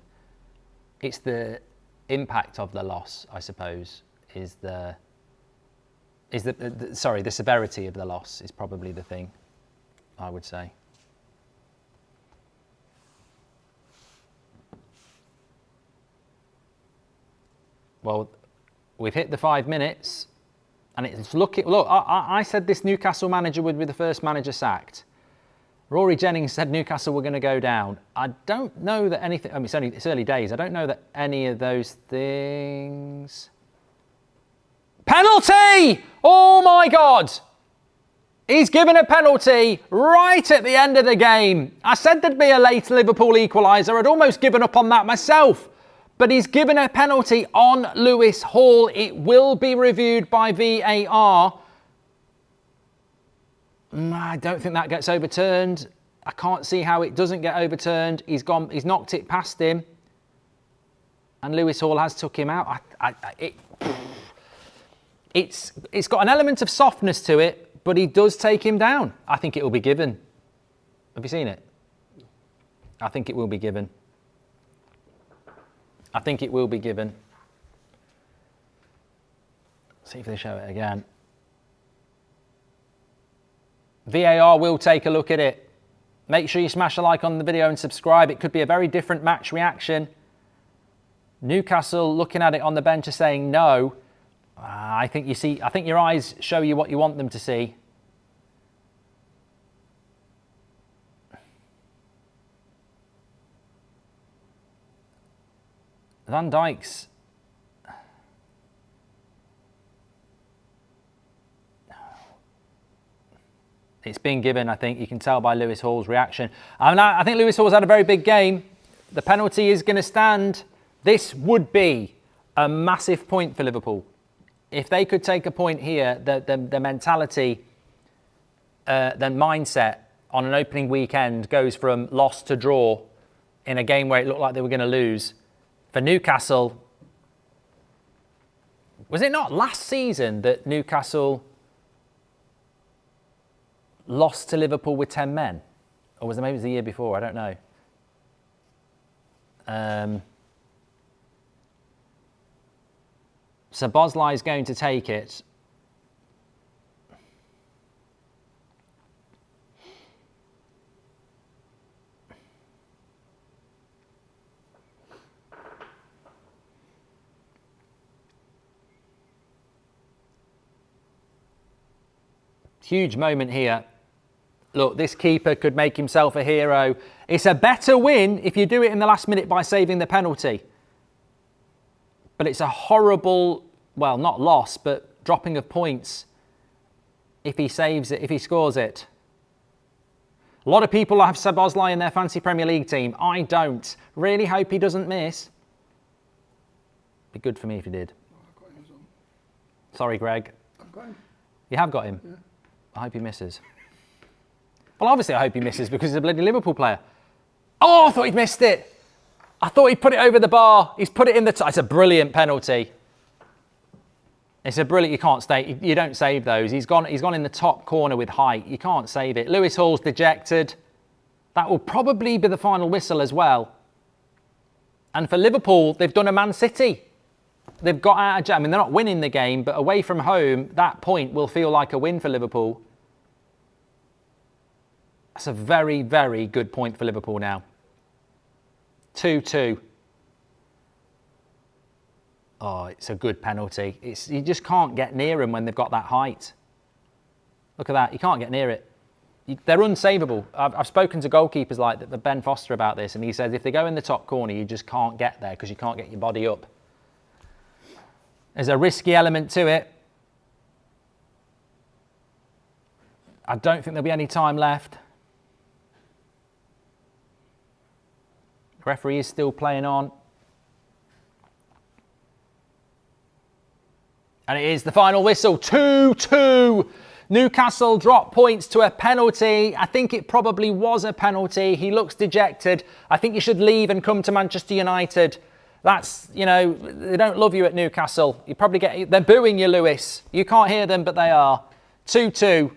It's the impact of the loss, I suppose, the severity of the loss is probably the thing, I would say. Well, we've hit the 5 minutes. And it's look, I said this Newcastle manager would be the first manager sacked. Rory Jennings said Newcastle were going to go down. I don't know that anything... I mean, it's early days. I don't know that any of those things... Penalty! Oh, my God! He's given a penalty right at the end of the game. I said there'd be a late Liverpool equaliser. I'd almost given up on that myself. But he's given a penalty on Lewis Hall. It will be reviewed by VAR. I don't think that gets overturned. I can't see how it doesn't get overturned. He's knocked it past him. And Lewis Hall has took him out. It's got an element of softness to it, but he does take him down. I think it will be given. Have you seen it? I think it will be given. I think it will be given. See if they show it again. VAR will take a look at it. Make sure you smash a like on the video and subscribe. It could be a very different match reaction. Newcastle looking at it on the bench are saying no. I think your eyes show you what you want them to see. Van Dijk's... It's been given, I think. You can tell by Lewis Hall's reaction. I think Lewis Hall's had a very big game. The penalty is going to stand. This would be a massive point for Liverpool. If they could take a point here, the mentality, the mindset on an opening weekend goes from loss to draw in a game where it looked like they were going to lose. For Newcastle, was it not last season that Newcastle lost to Liverpool with 10 men? Or was it maybe the year before? I don't know. So Bosley is going to take it. Huge moment here. Look, this keeper could make himself a hero. It's a better win if you do it in the last minute by saving the penalty. But it's a horrible, well, not loss, but dropping of points if he saves it, if he scores it. A lot of people have Szoboszlai in their fancy Premier League team. I don't. Really hope he doesn't miss. Be good for me if he did. I've got him as well. Sorry, Greg. I've got him. You have got him? Yeah. I hope he misses. Well, obviously I hope he misses because he's a bloody Liverpool player. Oh, I thought he'd missed it. I thought he'd put it over the bar. He's put it in the... It's a brilliant penalty. It's a brilliant... You can't stay... You don't save those. He's gone in the top corner with height. You can't save it. Lewis Hall's dejected. That will probably be the final whistle as well. And for Liverpool, they've done a Man City. They've got out of... I mean, they're not winning the game, but away from home, that point will feel like a win for Liverpool. That's a very, very good point for Liverpool now. 2-2. Oh, it's a good penalty. You just can't get near them when they've got that height. Look at that. You can't get near it. They're unsavable. I've spoken to goalkeepers like Ben Foster about this, and he says if they go in the top corner, you just can't get there because you can't get your body up. There's a risky element to it. I don't think there'll be any time left. The referee is still playing on. And it is the final whistle. 2-2. Newcastle drop points to a penalty. I think it probably was a penalty. He looks dejected. I think you should leave and come to Manchester United. That's, you know, they don't love you at Newcastle. You probably they're booing you, Lewis. You can't hear them, but they are. 2-2.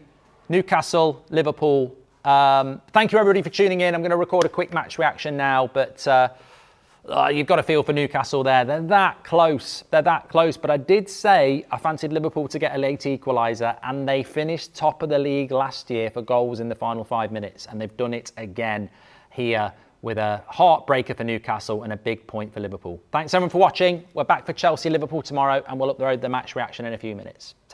Newcastle, Liverpool. Thank you everybody for tuning in. I'm going to record a quick match reaction now, but you've got a feel for Newcastle there. They're that close. They're that close. But I did say I fancied Liverpool to get a late equaliser, and they finished top of the league last year for goals in the final 5 minutes, and they've done it again here with a heartbreaker for Newcastle and a big point for Liverpool. Thanks everyone for watching. We're back for Chelsea-Liverpool tomorrow, and we'll upload the match reaction in a few minutes. Take care.